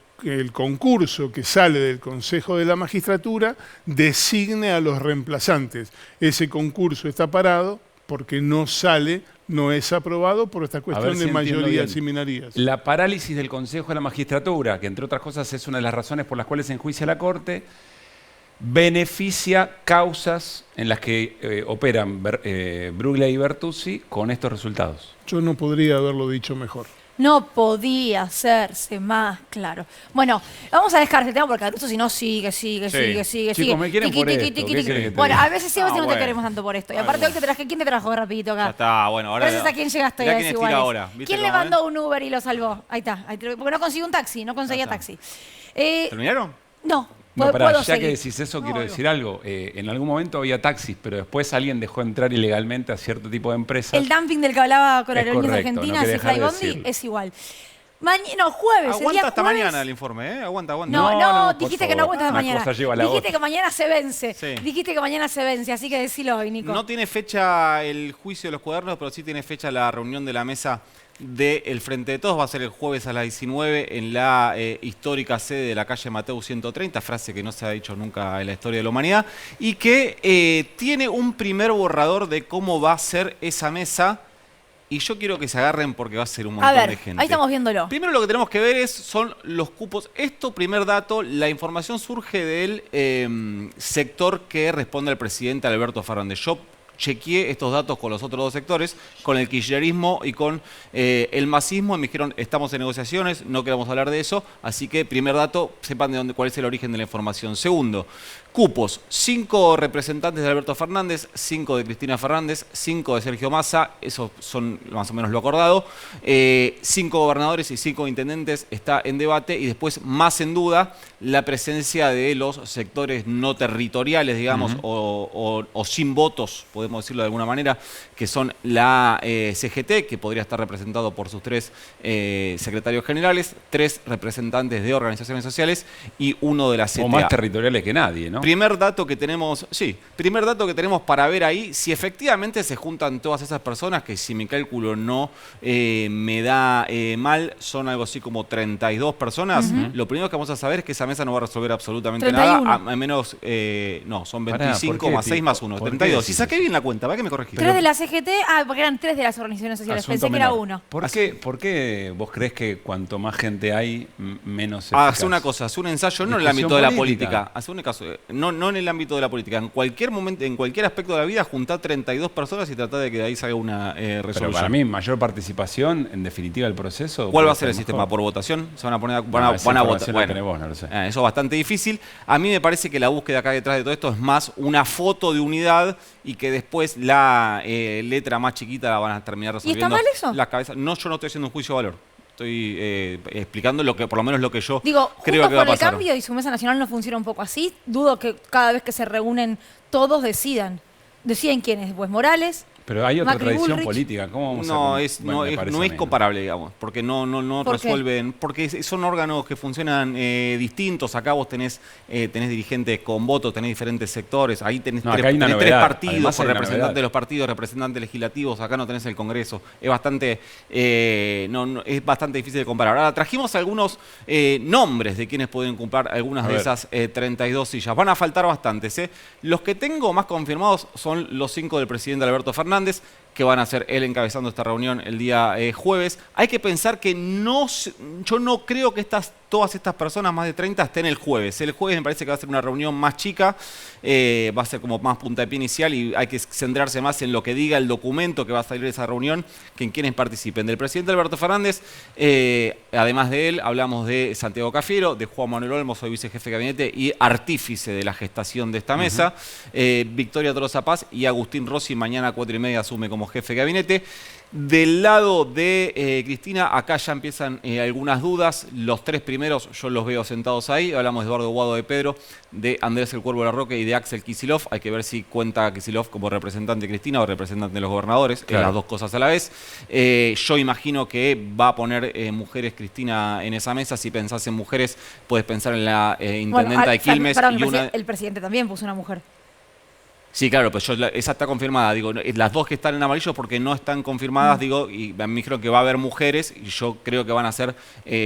concurso que sale del Consejo de la Magistratura designe a los reemplazantes. Ese concurso está parado porque no sale, no es aprobado por esta A ver cuestión si de entiendo mayorías bien. y minorías. La parálisis del Consejo de la Magistratura, que entre otras cosas es una de las razones por las cuales se enjuicia la Corte, beneficia causas en las que operan Bruglia y Bertuzzi con estos resultados. Yo no podría haberlo dicho mejor. No podía hacerse más claro. Bueno, vamos a dejar este tema porque Caruso si no sigue. Chicos, me quieren por esto, ¿qué querés que te Bueno, diga? a veces sí, a veces no te bueno. queremos tanto por esto. Y aparte hoy te traje, ¿quién te trajo rapidito Ya acá? está, bueno, ahora. Gracias a quién llegaste Mirá a quién estira Desiguales. ahora. ¿Viste ¿Quién le cómo, mandó un Uber y lo salvó? Ahí está. Porque no consiguió un taxi, no conseguía taxi. ¿Terminaron? No. No, ¿Puedo pará, ya seguir? que decís eso, No, quiero digo. decir algo. En algún momento había taxis, pero después alguien dejó entrar ilegalmente a cierto tipo de empresas. El dumping del que hablaba con Es Aerolíneas correcto, no Argentinas quería y dejar de Flybondi decirlo. es igual. No, jueves. el Aguanta día hasta jueves- mañana el informe, ¿eh? Aguanta. No, por dijiste que no favor. aguantas de Una mañana. cosa lleva a la Dijiste otra. que mañana se vence. Sí. Dijiste que mañana se vence, así que decilo hoy, Nico. No tiene fecha el juicio de los cuadernos, pero sí tiene fecha la reunión de la mesa del Frente de Todos. Va a ser el jueves a las 19 en la histórica sede de la calle Mateu 130, frase que no se ha dicho nunca en la historia de la humanidad, y que tiene un primer borrador de cómo va a ser esa mesa. Y yo quiero que se agarren porque va a ser un montón A ver, de gente. ahí estamos viéndolo. Primero lo que tenemos que ver son los cupos. Esto, primer dato, la información surge del sector que responde al presidente Alberto Fernández. Yo chequeé estos datos con los otros dos sectores, con el kirchnerismo y con el masismo, y me dijeron, estamos en negociaciones, no queremos hablar de eso, así que, primer dato, sepan cuál es el origen de la información. Segundo, cupos, 5 representantes de Alberto Fernández, 5 de Cristina Fernández, 5 de Sergio Massa, eso son más o menos lo acordado, 5 gobernadores y 5 intendentes está en debate, y después más en duda la presencia de los sectores no territoriales, digamos, o sin votos, podemos decirlo de alguna manera, que son la CGT, que podría estar representado por sus 3 secretarios generales, 3 representantes de organizaciones sociales y 1 de la CTA. O más territoriales que nadie, ¿no? Primer dato que tenemos, primer dato que tenemos para ver ahí, si efectivamente se juntan todas esas personas, que si mi cálculo no me da mal, son algo así como 32 personas, lo primero que vamos a saber es que esa mesa no va a resolver absolutamente 31. nada, a menos, no, son Pará, 25 ¿por qué, más 6 Tito? más 1, ¿Por qué 32. Si decís saqué bien la cuenta, ¿va que me corregiste? 3 de la CGT, porque eran 3 de las organizaciones sociales. Asunto Pensé que era menor. 1. ¿Por qué vos crees que cuanto más gente hay, menos Hace eficaz? una cosa, hace un ensayo no en el Discusión ámbito de la política. política, hace un caso, no en el ámbito de la política, en cualquier momento, en cualquier aspecto de la vida, juntar 32 personas y tratar de que de ahí salga una resolución. Pero para mí, mayor participación, en definitiva, del proceso. ¿Cuál va a puede ser el mejor. sistema? ¿Por votación? ¿Se van a poner No, van a esa votar? información la tenés vos, no lo sé. Eso es bastante difícil. A mí me parece que la búsqueda acá detrás de todo esto es más una foto de unidad y que después la letra más chiquita la van a terminar resolviendo. mal eso? Las cabezas. No, yo no estoy haciendo un juicio de valor. Estoy explicando lo que, por lo menos lo que yo Digo, creo Juntos que va a por el pasar. Cambio y su mesa nacional no funciona un poco así. Dudo que cada vez que se reúnen todos decidan. Deciden quién es. Pues Morales, Pero hay otra Macri, tradición Bullrich. política. ¿Cómo vamos No, a no parece a es mí, comparable, digamos, porque no ¿Por qué? resuelven, porque son órganos que funcionan distintos. Acá vos tenés dirigentes con votos, tenés diferentes sectores, ahí tenés, No, acá hay una tres novedad. partidos, Además con hay una representantes novedad. de los partidos, representantes legislativos, acá no tenés el Congreso. Es bastante, es bastante difícil de comparar. Ahora, trajimos algunos nombres de quienes pueden ocupar algunas A de ver. esas 32 sillas. Van a faltar bastantes. Los que tengo más confirmados son los 5 del presidente Alberto Fernández, que van a ser él encabezando esta reunión el día jueves. Hay que pensar que yo no creo que todas estas personas, más de 30, estén el jueves. El jueves me parece que va a ser una reunión más chica, va a ser como más punta de pie inicial y hay que centrarse más en lo que diga el documento que va a salir de esa reunión que en quienes participen. Del presidente Alberto Fernández, además de él, hablamos de Santiago Cafiero, de Juan Manuel Olmos, hoy vicejefe de gabinete y artífice de la gestación de esta mesa, Victoria Tolosa Paz y Agustín Rossi, mañana a 4:30 asume como jefe de gabinete. Del lado de Cristina, acá ya empiezan algunas dudas. Los tres primeros yo los veo sentados ahí. Hablamos de Eduardo Guado de Pedro, de Andrés El Cuervo Larroque y de Axel Kicillof. Hay que ver si cuenta Kicillof como representante de Cristina o representante de los gobernadores. Claro. Las dos cosas a la vez. Yo imagino que va a poner mujeres Cristina en esa mesa. Si pensás en mujeres, puedes pensar en la intendenta de Quilmes. Perdón, y una... el presidente también puso una mujer. Sí, claro, pues esa está confirmada. Digo, las dos que están en amarillo porque no están confirmadas, digo, y me dijeron que va a haber mujeres y yo creo que van a ser,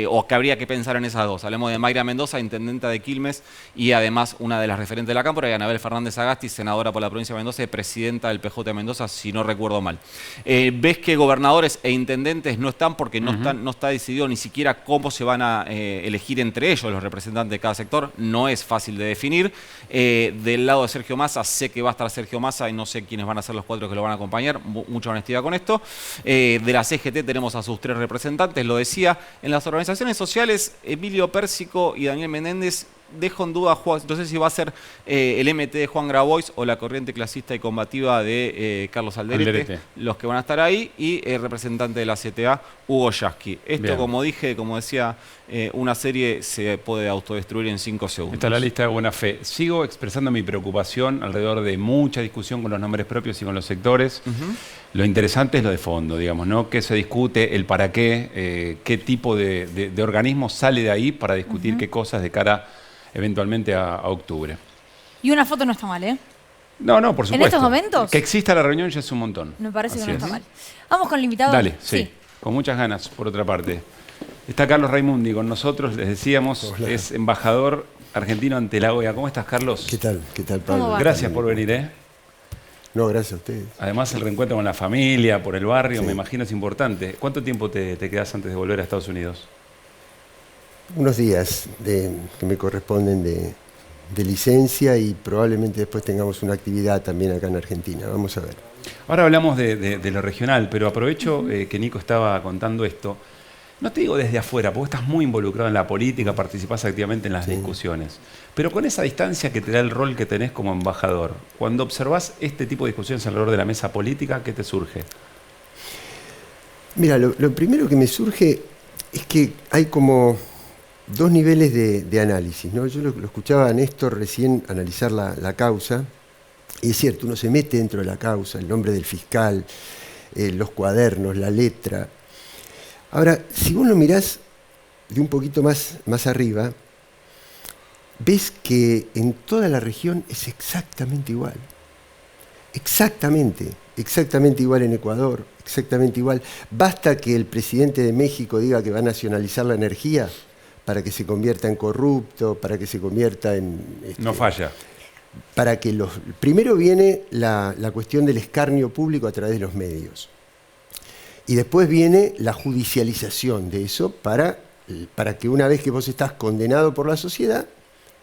o que habría que pensar en esas dos. Hablemos de Mayra Mendoza, intendenta de Quilmes, y además una de las referentes de la Cámpora, y Anabel Fernández Agasti, senadora por la provincia de Mendoza y presidenta del PJ de Mendoza, si no recuerdo mal. Ves que gobernadores e intendentes no están porque no está decidido ni siquiera cómo se van a elegir entre ellos los representantes de cada sector. No es fácil de definir. Del lado de Sergio Massa, sé que va a estar Sergio Massa y no sé quiénes van a ser los 4 que lo van a acompañar, mucha honestidad con esto. De la CGT tenemos a sus 3 representantes, lo decía. En las organizaciones sociales, Emilio Pérsico y Daniel Menéndez dejo en duda, no sé si va a ser el MT de Juan Grabois o la corriente clasista y combativa de Carlos Alderete, los que van a estar ahí, y el representante de la CTA, Hugo Yasky. Esto, Bien. como dije, como decía, una serie se puede autodestruir en 5 segundos. Esta es la lista de buena fe. Sigo expresando mi preocupación alrededor de mucha discusión con los nombres propios y con los sectores. Lo interesante es lo de fondo, digamos, ¿no? ¿Qué se discute? El para qué, qué tipo de organismo sale de ahí para discutir qué cosas de cara eventualmente a octubre. Y una foto no está mal, ¿eh? No, por supuesto. ¿En estos momentos? Que exista la reunión ya es un montón. Me parece Así que no es. está mal. Vamos con el invitado. Dale, sí. Con muchas ganas, por otra parte. Está Carlos Raimundi con nosotros, les decíamos, es embajador argentino ante la OEA. ¿Cómo estás, Carlos? ¿Qué tal, Pablo? ¿Cómo va? Gracias por venir, ¿eh? No, gracias a ustedes. Además, el reencuentro con la familia, por el barrio, me imagino es importante. ¿Cuánto tiempo te quedas antes de volver a Estados Unidos? Unos días que me corresponden de licencia y probablemente después tengamos una actividad también acá en Argentina. Vamos a ver. Ahora hablamos de lo regional, pero aprovecho que Nico estaba contando esto. No te digo desde afuera, porque estás muy involucrado en la política, participás activamente en las discusiones. Pero con esa distancia que te da el rol que tenés como embajador, cuando observás este tipo de discusiones alrededor de la mesa política, ¿qué te surge? Mira, lo primero que me surge es que hay como dos niveles de análisis, ¿no? Yo lo escuchaba a Néstor recién analizar la causa, y es cierto, uno se mete dentro de la causa, el nombre del fiscal, los cuadernos, la letra. Ahora, si vos lo mirás de un poquito más arriba, ves que en toda la región es exactamente igual. Exactamente igual en Ecuador, exactamente igual. Basta que el presidente de México diga que va a nacionalizar la energía para que se convierta en corrupto, para que se convierta en... No falla. Para que primero viene la cuestión del escarnio público a través de los medios. Y después viene la judicialización de eso para que una vez que vos estás condenado por la sociedad,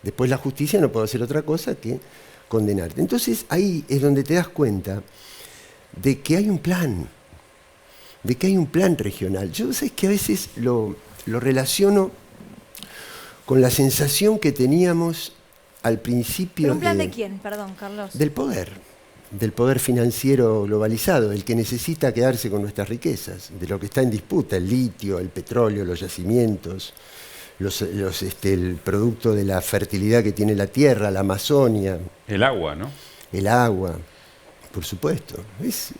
después la justicia no puede hacer otra cosa que condenarte. Entonces ahí es donde te das cuenta de que hay un plan, regional. Yo sé que a veces lo relaciono con la sensación que teníamos al principio. ¿Pero un plan de quién? Perdón, Carlos. Del poder financiero globalizado, el que necesita quedarse con nuestras riquezas, de lo que está en disputa, el litio, el petróleo, los yacimientos, el producto de la fertilidad que tiene la tierra, la Amazonia. El agua, ¿no? El agua. Por supuesto.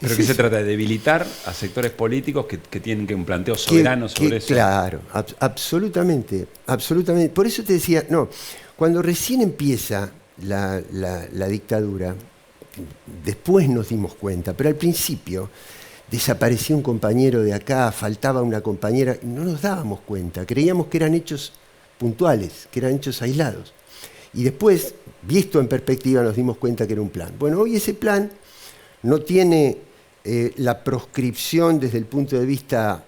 ¿Pero qué se trata? ¿De debilitar a sectores políticos que tienen un planteo soberano sobre eso? Claro, absolutamente, absolutamente. Por eso te decía, no, cuando recién empieza la dictadura, después nos dimos cuenta, pero al principio desaparecía un compañero de acá, faltaba una compañera, y no nos dábamos cuenta, creíamos que eran hechos puntuales, que eran hechos aislados. Y después, visto en perspectiva, nos dimos cuenta que era un plan. Bueno, hoy ese plan no tiene la proscripción desde el punto de vista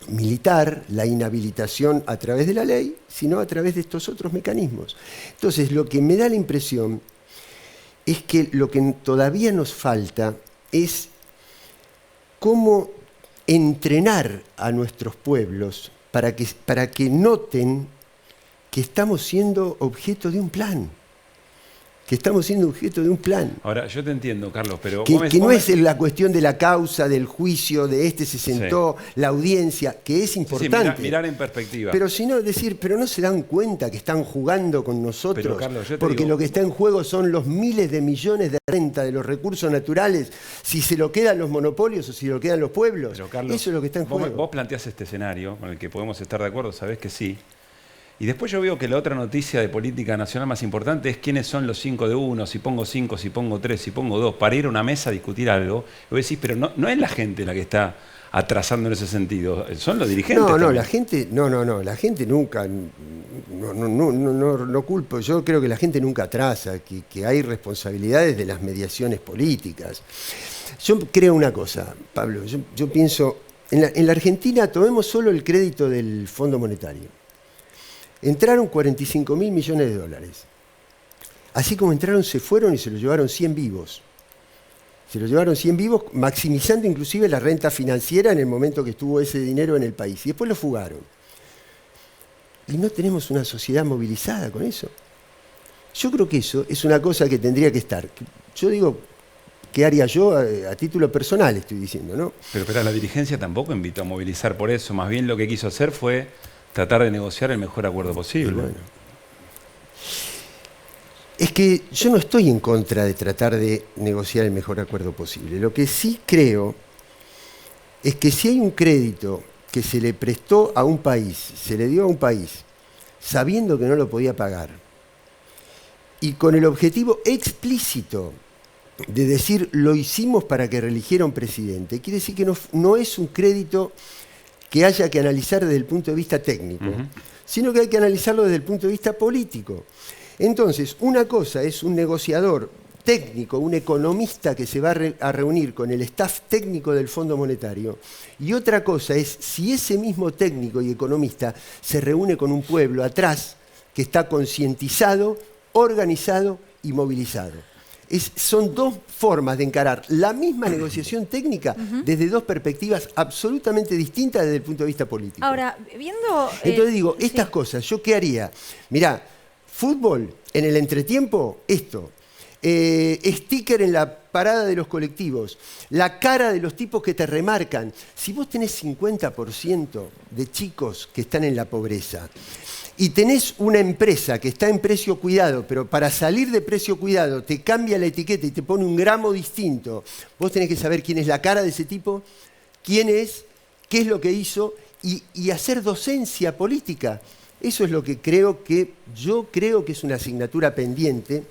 militar, la inhabilitación a través de la ley, sino a través de estos otros mecanismos. Entonces, lo que me da la impresión es que lo que todavía nos falta es cómo entrenar a nuestros pueblos para que noten que estamos siendo objeto de un plan. Que estamos siendo objeto de un plan. Ahora, yo te entiendo, Carlos, pero... Que no es la cuestión de la causa, del juicio, de este se sentó, sí, la audiencia, que es importante. Sí, mirar en perspectiva. Pero si no, decir, pero no se dan cuenta que están jugando con nosotros, pero, Carlos, porque lo que está en juego son los miles de millones de renta de los recursos naturales, si se lo quedan los monopolios o si lo quedan los pueblos. Pero, Carlos, eso es lo que está en juego. Vos planteás este escenario con el que podemos estar de acuerdo, sabés que sí. Y después yo veo que la otra noticia de política nacional más importante es quiénes son los 5 de uno, si pongo 5, si pongo 3, si pongo 2, para ir a una mesa a discutir algo. Y vos decís, pero no es la gente la que está atrasando en ese sentido, son los dirigentes. No, la gente nunca, no culpo, yo creo que la gente nunca atrasa, que hay responsabilidades de las mediaciones políticas. Yo creo una cosa, Pablo, yo pienso, en la Argentina tomemos solo el crédito del Fondo Monetario. Entraron 45.000 millones de dólares. Así como entraron, se fueron y se los llevaron 100 vivos. Se los llevaron 100 vivos, maximizando inclusive la renta financiera en el momento que estuvo ese dinero en el país. Y después lo fugaron. Y no tenemos una sociedad movilizada con eso. Yo creo que eso es una cosa que tendría que estar. Yo digo, ¿qué haría yo a título personal? Estoy diciendo, ¿no? Pero la dirigencia tampoco invitó a movilizar por eso. Más bien lo que quiso hacer fue tratar de negociar el mejor acuerdo posible. Bueno. Es que yo no estoy en contra de tratar de negociar el mejor acuerdo posible. Lo que sí creo es que si hay un crédito que se le prestó a un país, se le dio a un país, sabiendo que no lo podía pagar, y con el objetivo explícito de decir lo hicimos para que reeligiera un presidente, quiere decir que no es un crédito que haya que analizar desde el punto de vista técnico, sino que hay que analizarlo desde el punto de vista político. Entonces, una cosa es un negociador técnico, un economista que se va a reunir con el staff técnico del Fondo Monetario, y otra cosa es si ese mismo técnico y economista se reúne con un pueblo atrás que está concientizado, organizado y movilizado. Son dos formas de encarar la misma negociación técnica desde dos perspectivas absolutamente distintas desde el punto de vista político. Ahora, viendo... Entonces digo, estas cosas, ¿yo qué haría? Mirá, fútbol en el entretiempo, esto. Sticker en la parada de los colectivos, la cara de los tipos que te remarcan. Si vos tenés 50% de chicos que están en la pobreza, y tenés una empresa que está en precio cuidado, pero para salir de precio cuidado te cambia la etiqueta y te pone un gramo distinto, vos tenés que saber quién es la cara de ese tipo, quién es, qué es lo que hizo y hacer docencia política. Eso es lo que yo creo que es una asignatura pendiente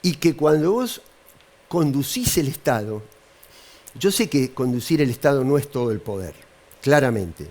y que cuando vos conducís el Estado, yo sé que conducir el Estado no es todo el poder, claramente,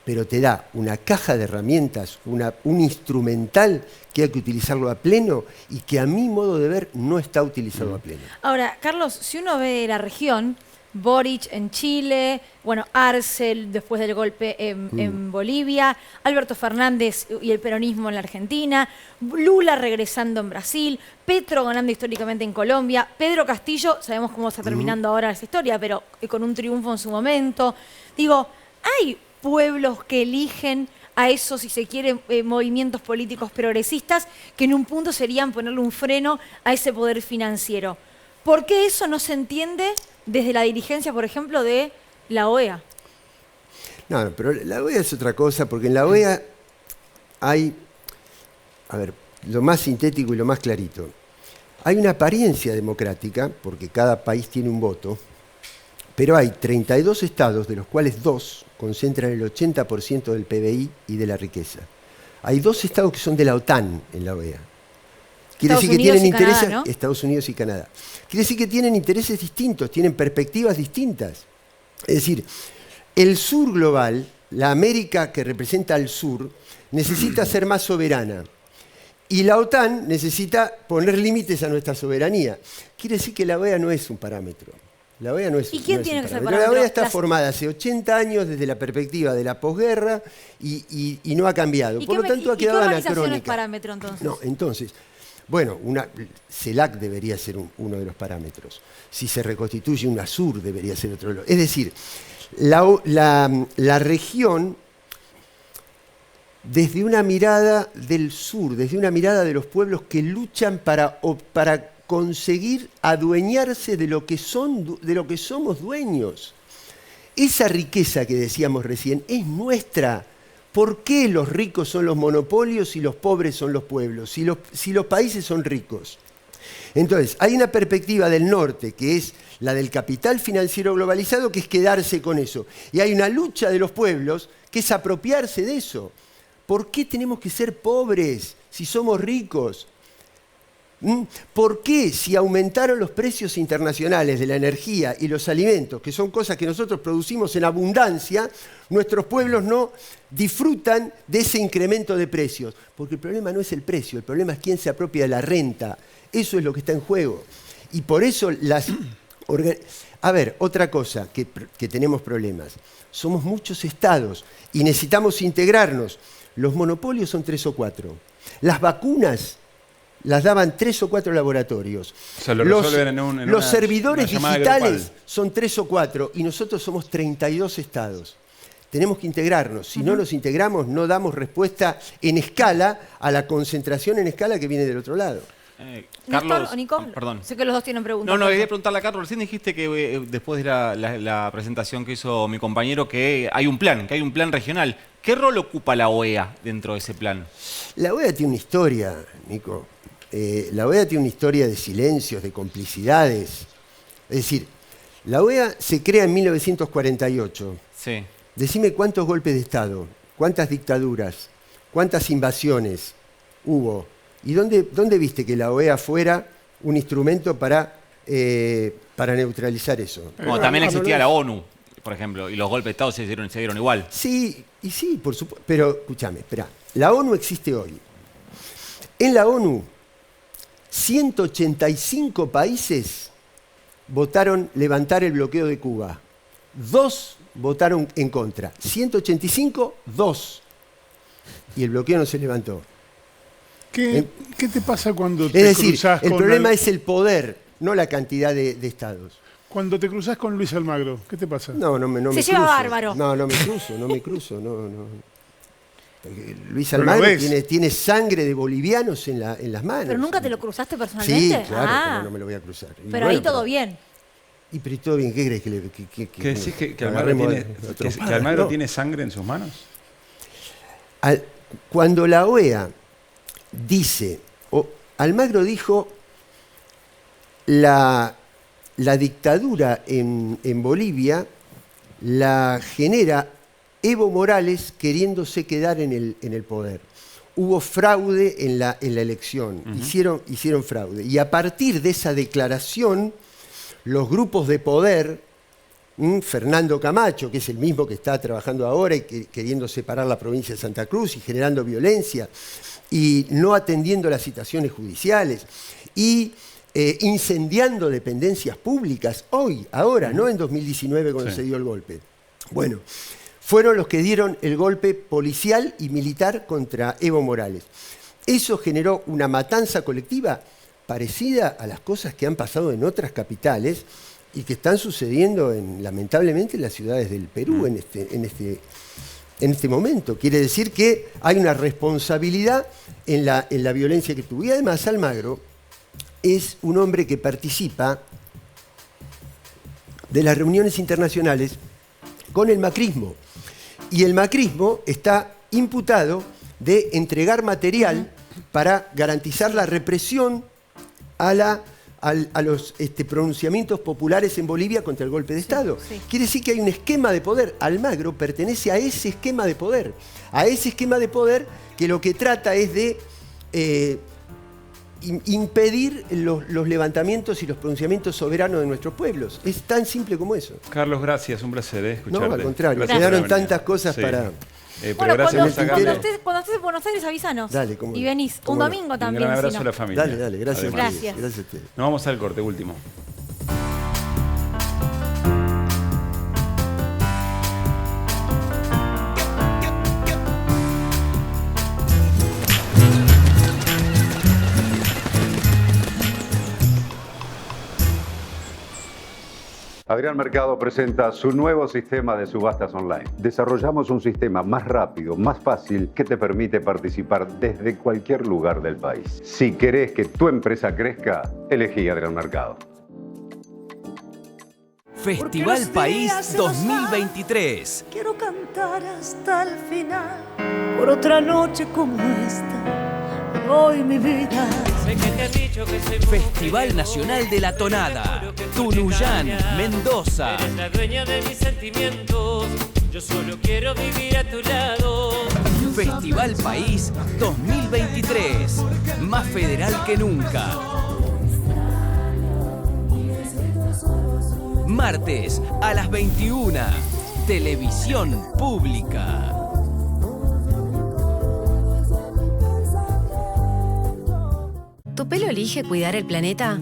pero te da una caja de herramientas, un instrumental que hay que utilizarlo a pleno y que a mi modo de ver no está utilizado a pleno. Ahora, Carlos, si uno ve la región, Boric en Chile, bueno, Arcel después del golpe en Bolivia, Alberto Fernández y el peronismo en la Argentina, Lula regresando en Brasil, Petro ganando históricamente en Colombia, Pedro Castillo, sabemos cómo está terminando ahora esa historia, pero con un triunfo en su momento. Digo, hay pueblos que eligen a esos, si se quiere, movimientos políticos progresistas que en un punto serían ponerle un freno a ese poder financiero. ¿Por qué eso no se entiende desde la dirigencia, por ejemplo, de la OEA? No, pero la OEA es otra cosa, porque en la OEA hay, a ver, lo más sintético y lo más clarito. hay una apariencia democrática, porque cada país tiene un voto, pero hay 32 estados, de los cuales 2 concentran el 80% del PBI y de la riqueza. Hay 2 estados que son de la OTAN en la OEA. Quiere decir que tienen intereses, ¿no? Estados Unidos y Canadá. Quiere decir que tienen intereses distintos, tienen perspectivas distintas. Es decir, el sur global, la América que representa al sur, necesita ser más soberana. Y la OTAN necesita poner límites a nuestra soberanía. Quiere decir que la OEA no es un parámetro. La OEA no es, ¿Y quién no es tiene un que ser parámetro. parámetro? La OEA está formada hace 80 años desde la perspectiva de la posguerra y no ha cambiado. Por lo tanto, ha quedado ¿Y qué organización es anacrónica. parámetro entonces? No, entonces, bueno, CELAC debería ser uno de los parámetros. Si se reconstituye UNASUR debería ser otro. Es decir, la región, desde una mirada del sur, desde una mirada de los pueblos que luchan para conseguir adueñarse de lo que somos dueños. Esa riqueza que decíamos recién es nuestra. ¿Por qué los ricos son los monopolios y los pobres son los pueblos? Si los países son ricos. Entonces, hay una perspectiva del norte, que es la del capital financiero globalizado, que es quedarse con eso. Y hay una lucha de los pueblos, que es apropiarse de eso. ¿Por qué tenemos que ser pobres si somos ricos? ¿Por qué si aumentaron los precios internacionales de la energía y los alimentos, que son cosas que nosotros producimos en abundancia, nuestros pueblos no disfrutan de ese incremento de precios? Porque el problema no es el precio, el problema es quién se apropia de la renta. Eso es lo que está en juego. Y por eso A ver, otra cosa que tenemos problemas. Somos muchos estados y necesitamos integrarnos. Los monopolios son 3 o 4. Las vacunas las daban 3 o 4 laboratorios. O sea, los servidores digitales son 3 o 4 y nosotros somos 32 estados. Tenemos que integrarnos. Si no nos integramos, no damos respuesta en escala a la concentración en escala que viene del otro lado. Carlos, Néstor o Nico, perdón. Sé que los dos tienen preguntas. No, quería preguntarle a Carlos. Recién dijiste que después de la presentación que hizo mi compañero, que hay un plan regional. ¿Qué rol ocupa la OEA dentro de ese plan? La OEA tiene una historia, Nico. La OEA tiene una historia de silencios, de complicidades. Es decir, la OEA se crea en 1948. Sí. Decime cuántos golpes de Estado, cuántas dictaduras, cuántas invasiones hubo. ¿Y dónde viste que la OEA fuera un instrumento para neutralizar eso? Como también existía la ONU, por ejemplo, y los golpes de Estado se dieron igual. Sí, por supuesto. Pero escúchame, espera. La ONU existe hoy. En la ONU, 185 países votaron levantar el bloqueo de Cuba. 2 votaron en contra. 185, 2. Y el bloqueo no se levantó. ¿Qué te pasa cuando es te decir, cruzás el con problema es el poder, no la cantidad de estados. Cuando te cruzás con Luis Almagro, ¿qué te pasa? No me Se cruzo. lleva bárbaro. No me cruzo. Luis Almagro tiene sangre de bolivianos en las manos. ¿Pero nunca te lo cruzaste personalmente? Sí, claro, pero no me lo voy a cruzar. Pero ahí todo bien. ¿Y pero todo bien? ¿Qué crees que decís que Almagro tiene sangre en sus manos? Cuando la OEA dice, Almagro dijo, la dictadura en Bolivia la genera Evo Morales queriéndose quedar en el poder. Hubo fraude en la elección, hicieron fraude. Y a partir de esa declaración, los grupos de poder, Fernando Camacho, que es el mismo que está trabajando ahora y queriendo separar la provincia de Santa Cruz y generando violencia, y no atendiendo las citaciones judiciales, y incendiando dependencias públicas, ahora, no en 2019 cuando se dio el golpe. Bueno, fueron los que dieron el golpe policial y militar contra Evo Morales. Eso generó una matanza colectiva parecida a las cosas que han pasado en otras capitales y que están sucediendo lamentablemente en las ciudades del Perú en este momento. Quiere decir que hay una responsabilidad en la violencia que tuvo. Y además Almagro es un hombre que participa de las reuniones internacionales con el macrismo. Y el macrismo está imputado de entregar material para garantizar la represión a los pronunciamientos populares en Bolivia contra el golpe de Estado. sí. Quiere decir que hay un esquema de poder. Almagro pertenece a ese esquema de poder. A ese esquema de poder que lo que trata es de impedir los levantamientos y los pronunciamientos soberanos de nuestros pueblos. Es tan simple como eso. Carlos, gracias, un placer escucharte. No, al contrario, Gracias quedaron por venir. tantas cosas para... pero Bueno, gracias por cuando sacarlo. estés en Buenos Aires, avísanos. Dale, cómo y no. venís. Un Cómo no. domingo Un también. gran abrazo si no. a la familia. Dale, gracias. Además. Gracias. Gracias a ustedes. Nos vamos al corte, último. Adrián Mercado presenta su nuevo sistema de subastas online. Desarrollamos un sistema más rápido, más fácil, que te permite participar desde cualquier lugar del país. Si querés que tu empresa crezca, elegí Adrián Mercado. Festival País 2023. Quiero cantar hasta el final por otra noche como esta. Hoy mi vida. Sé que te han dicho que soy Festival Nacional de la Tonada. Tunuyán, Mendoza. Eres la dueña de mis sentimientos. Yo solo quiero vivir a tu lado. Festival País 2023. Más federal que nunca. Martes a las 21. Televisión Pública. ¿Tu pelo elige cuidar el planeta?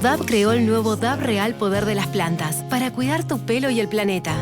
DAV creó el nuevo DAV Real Poder de las Plantas para cuidar tu pelo y el planeta.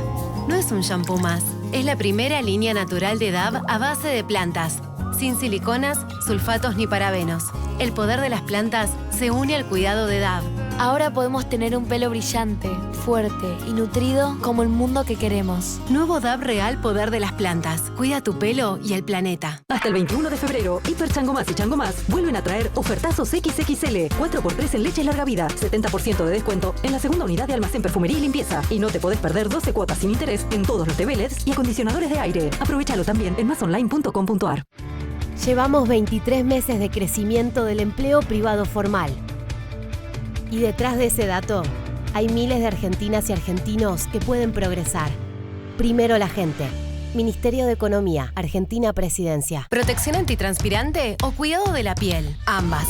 No es un shampoo más, es la primera línea natural de DAV a base de plantas, sin siliconas, sulfatos ni parabenos. El poder de las plantas se une al cuidado de DAV. Ahora podemos tener un pelo brillante, fuerte y nutrido como el mundo que queremos. Nuevo DAV Real Poder de las Plantas. Cuida tu pelo y el planeta. Hasta el 21 de febrero, Hiper Chango Más y Chango Más vuelven a traer ofertazos XXL. 4x3 en leche larga vida. 70% de descuento en la segunda unidad de almacén, perfumería y limpieza. Y no te podés perder 12 cuotas sin interés en todos los TV LEDs y acondicionadores de aire. Aprovechalo también en masonline.com.ar. Llevamos 23 meses de crecimiento del empleo privado formal. Y detrás de ese dato, hay miles de argentinas y argentinos que pueden progresar. Primero la gente. Ministerio de Economía, Argentina Presidencia. ¿Protección antitranspirante o cuidado de la piel? Ambas.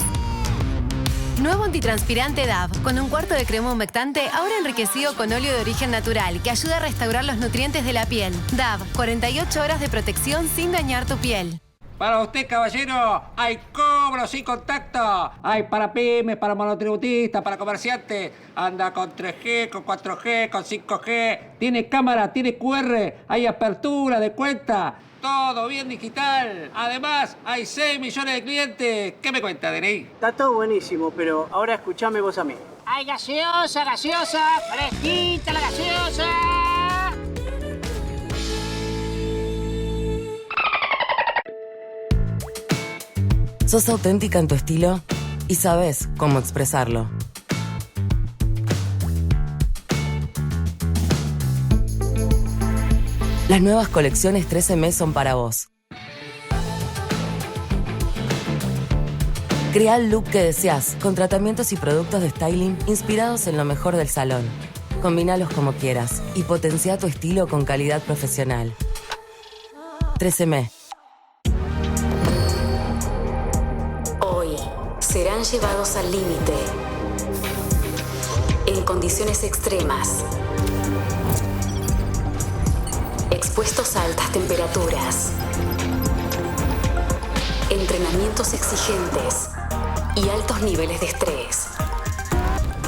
Nuevo antitranspirante DAV, con un cuarto de crema humectante, ahora enriquecido con óleo de origen natural, que ayuda a restaurar los nutrientes de la piel. DAV, 48 horas de protección sin dañar tu piel. Para usted, caballero, hay cobro sin contacto. Hay para pymes, para monotributistas, para comerciantes. Anda con 3G, con 4G, con 5G. Tiene cámara, tiene QR, hay apertura de cuenta. Todo bien digital. Además, hay 6 millones de clientes. ¿Qué me cuenta, DNI? Está todo buenísimo, pero ahora escuchame vos a mí. ¡Ay, gaseosa, gaseosa! ¡Fresquita la gaseosa! Sos auténtica en tu estilo y sabes cómo expresarlo. Las nuevas colecciones 13M son para vos. Crea el look que deseas con tratamientos y productos de styling inspirados en lo mejor del salón. Combínalos como quieras y potencia tu estilo con calidad profesional. 13M. Hoy serán llevados al límite, en condiciones extremas, expuestos a altas temperaturas, entrenamientos exigentes y altos niveles de estrés.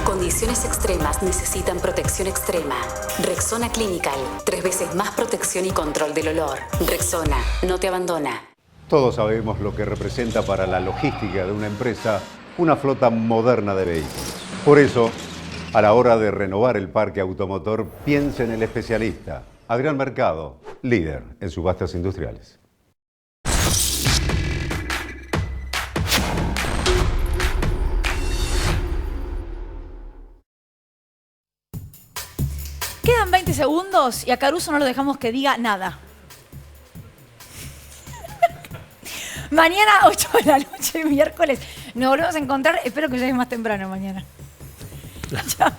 Condiciones extremas necesitan protección extrema. Rexona Clinical, 3 veces más protección y control del olor. Rexona, no te abandona. Todos sabemos lo que representa para la logística de una empresa una flota moderna de vehículos. Por eso, a la hora de renovar el parque automotor, piense en el especialista, Adrián Mercado, líder en subastas industriales. Quedan 20 segundos y a Caruso no lo dejamos que diga nada. Mañana 8 de la noche, miércoles. Nos volvemos a encontrar. Espero que llegues más temprano mañana. Chao.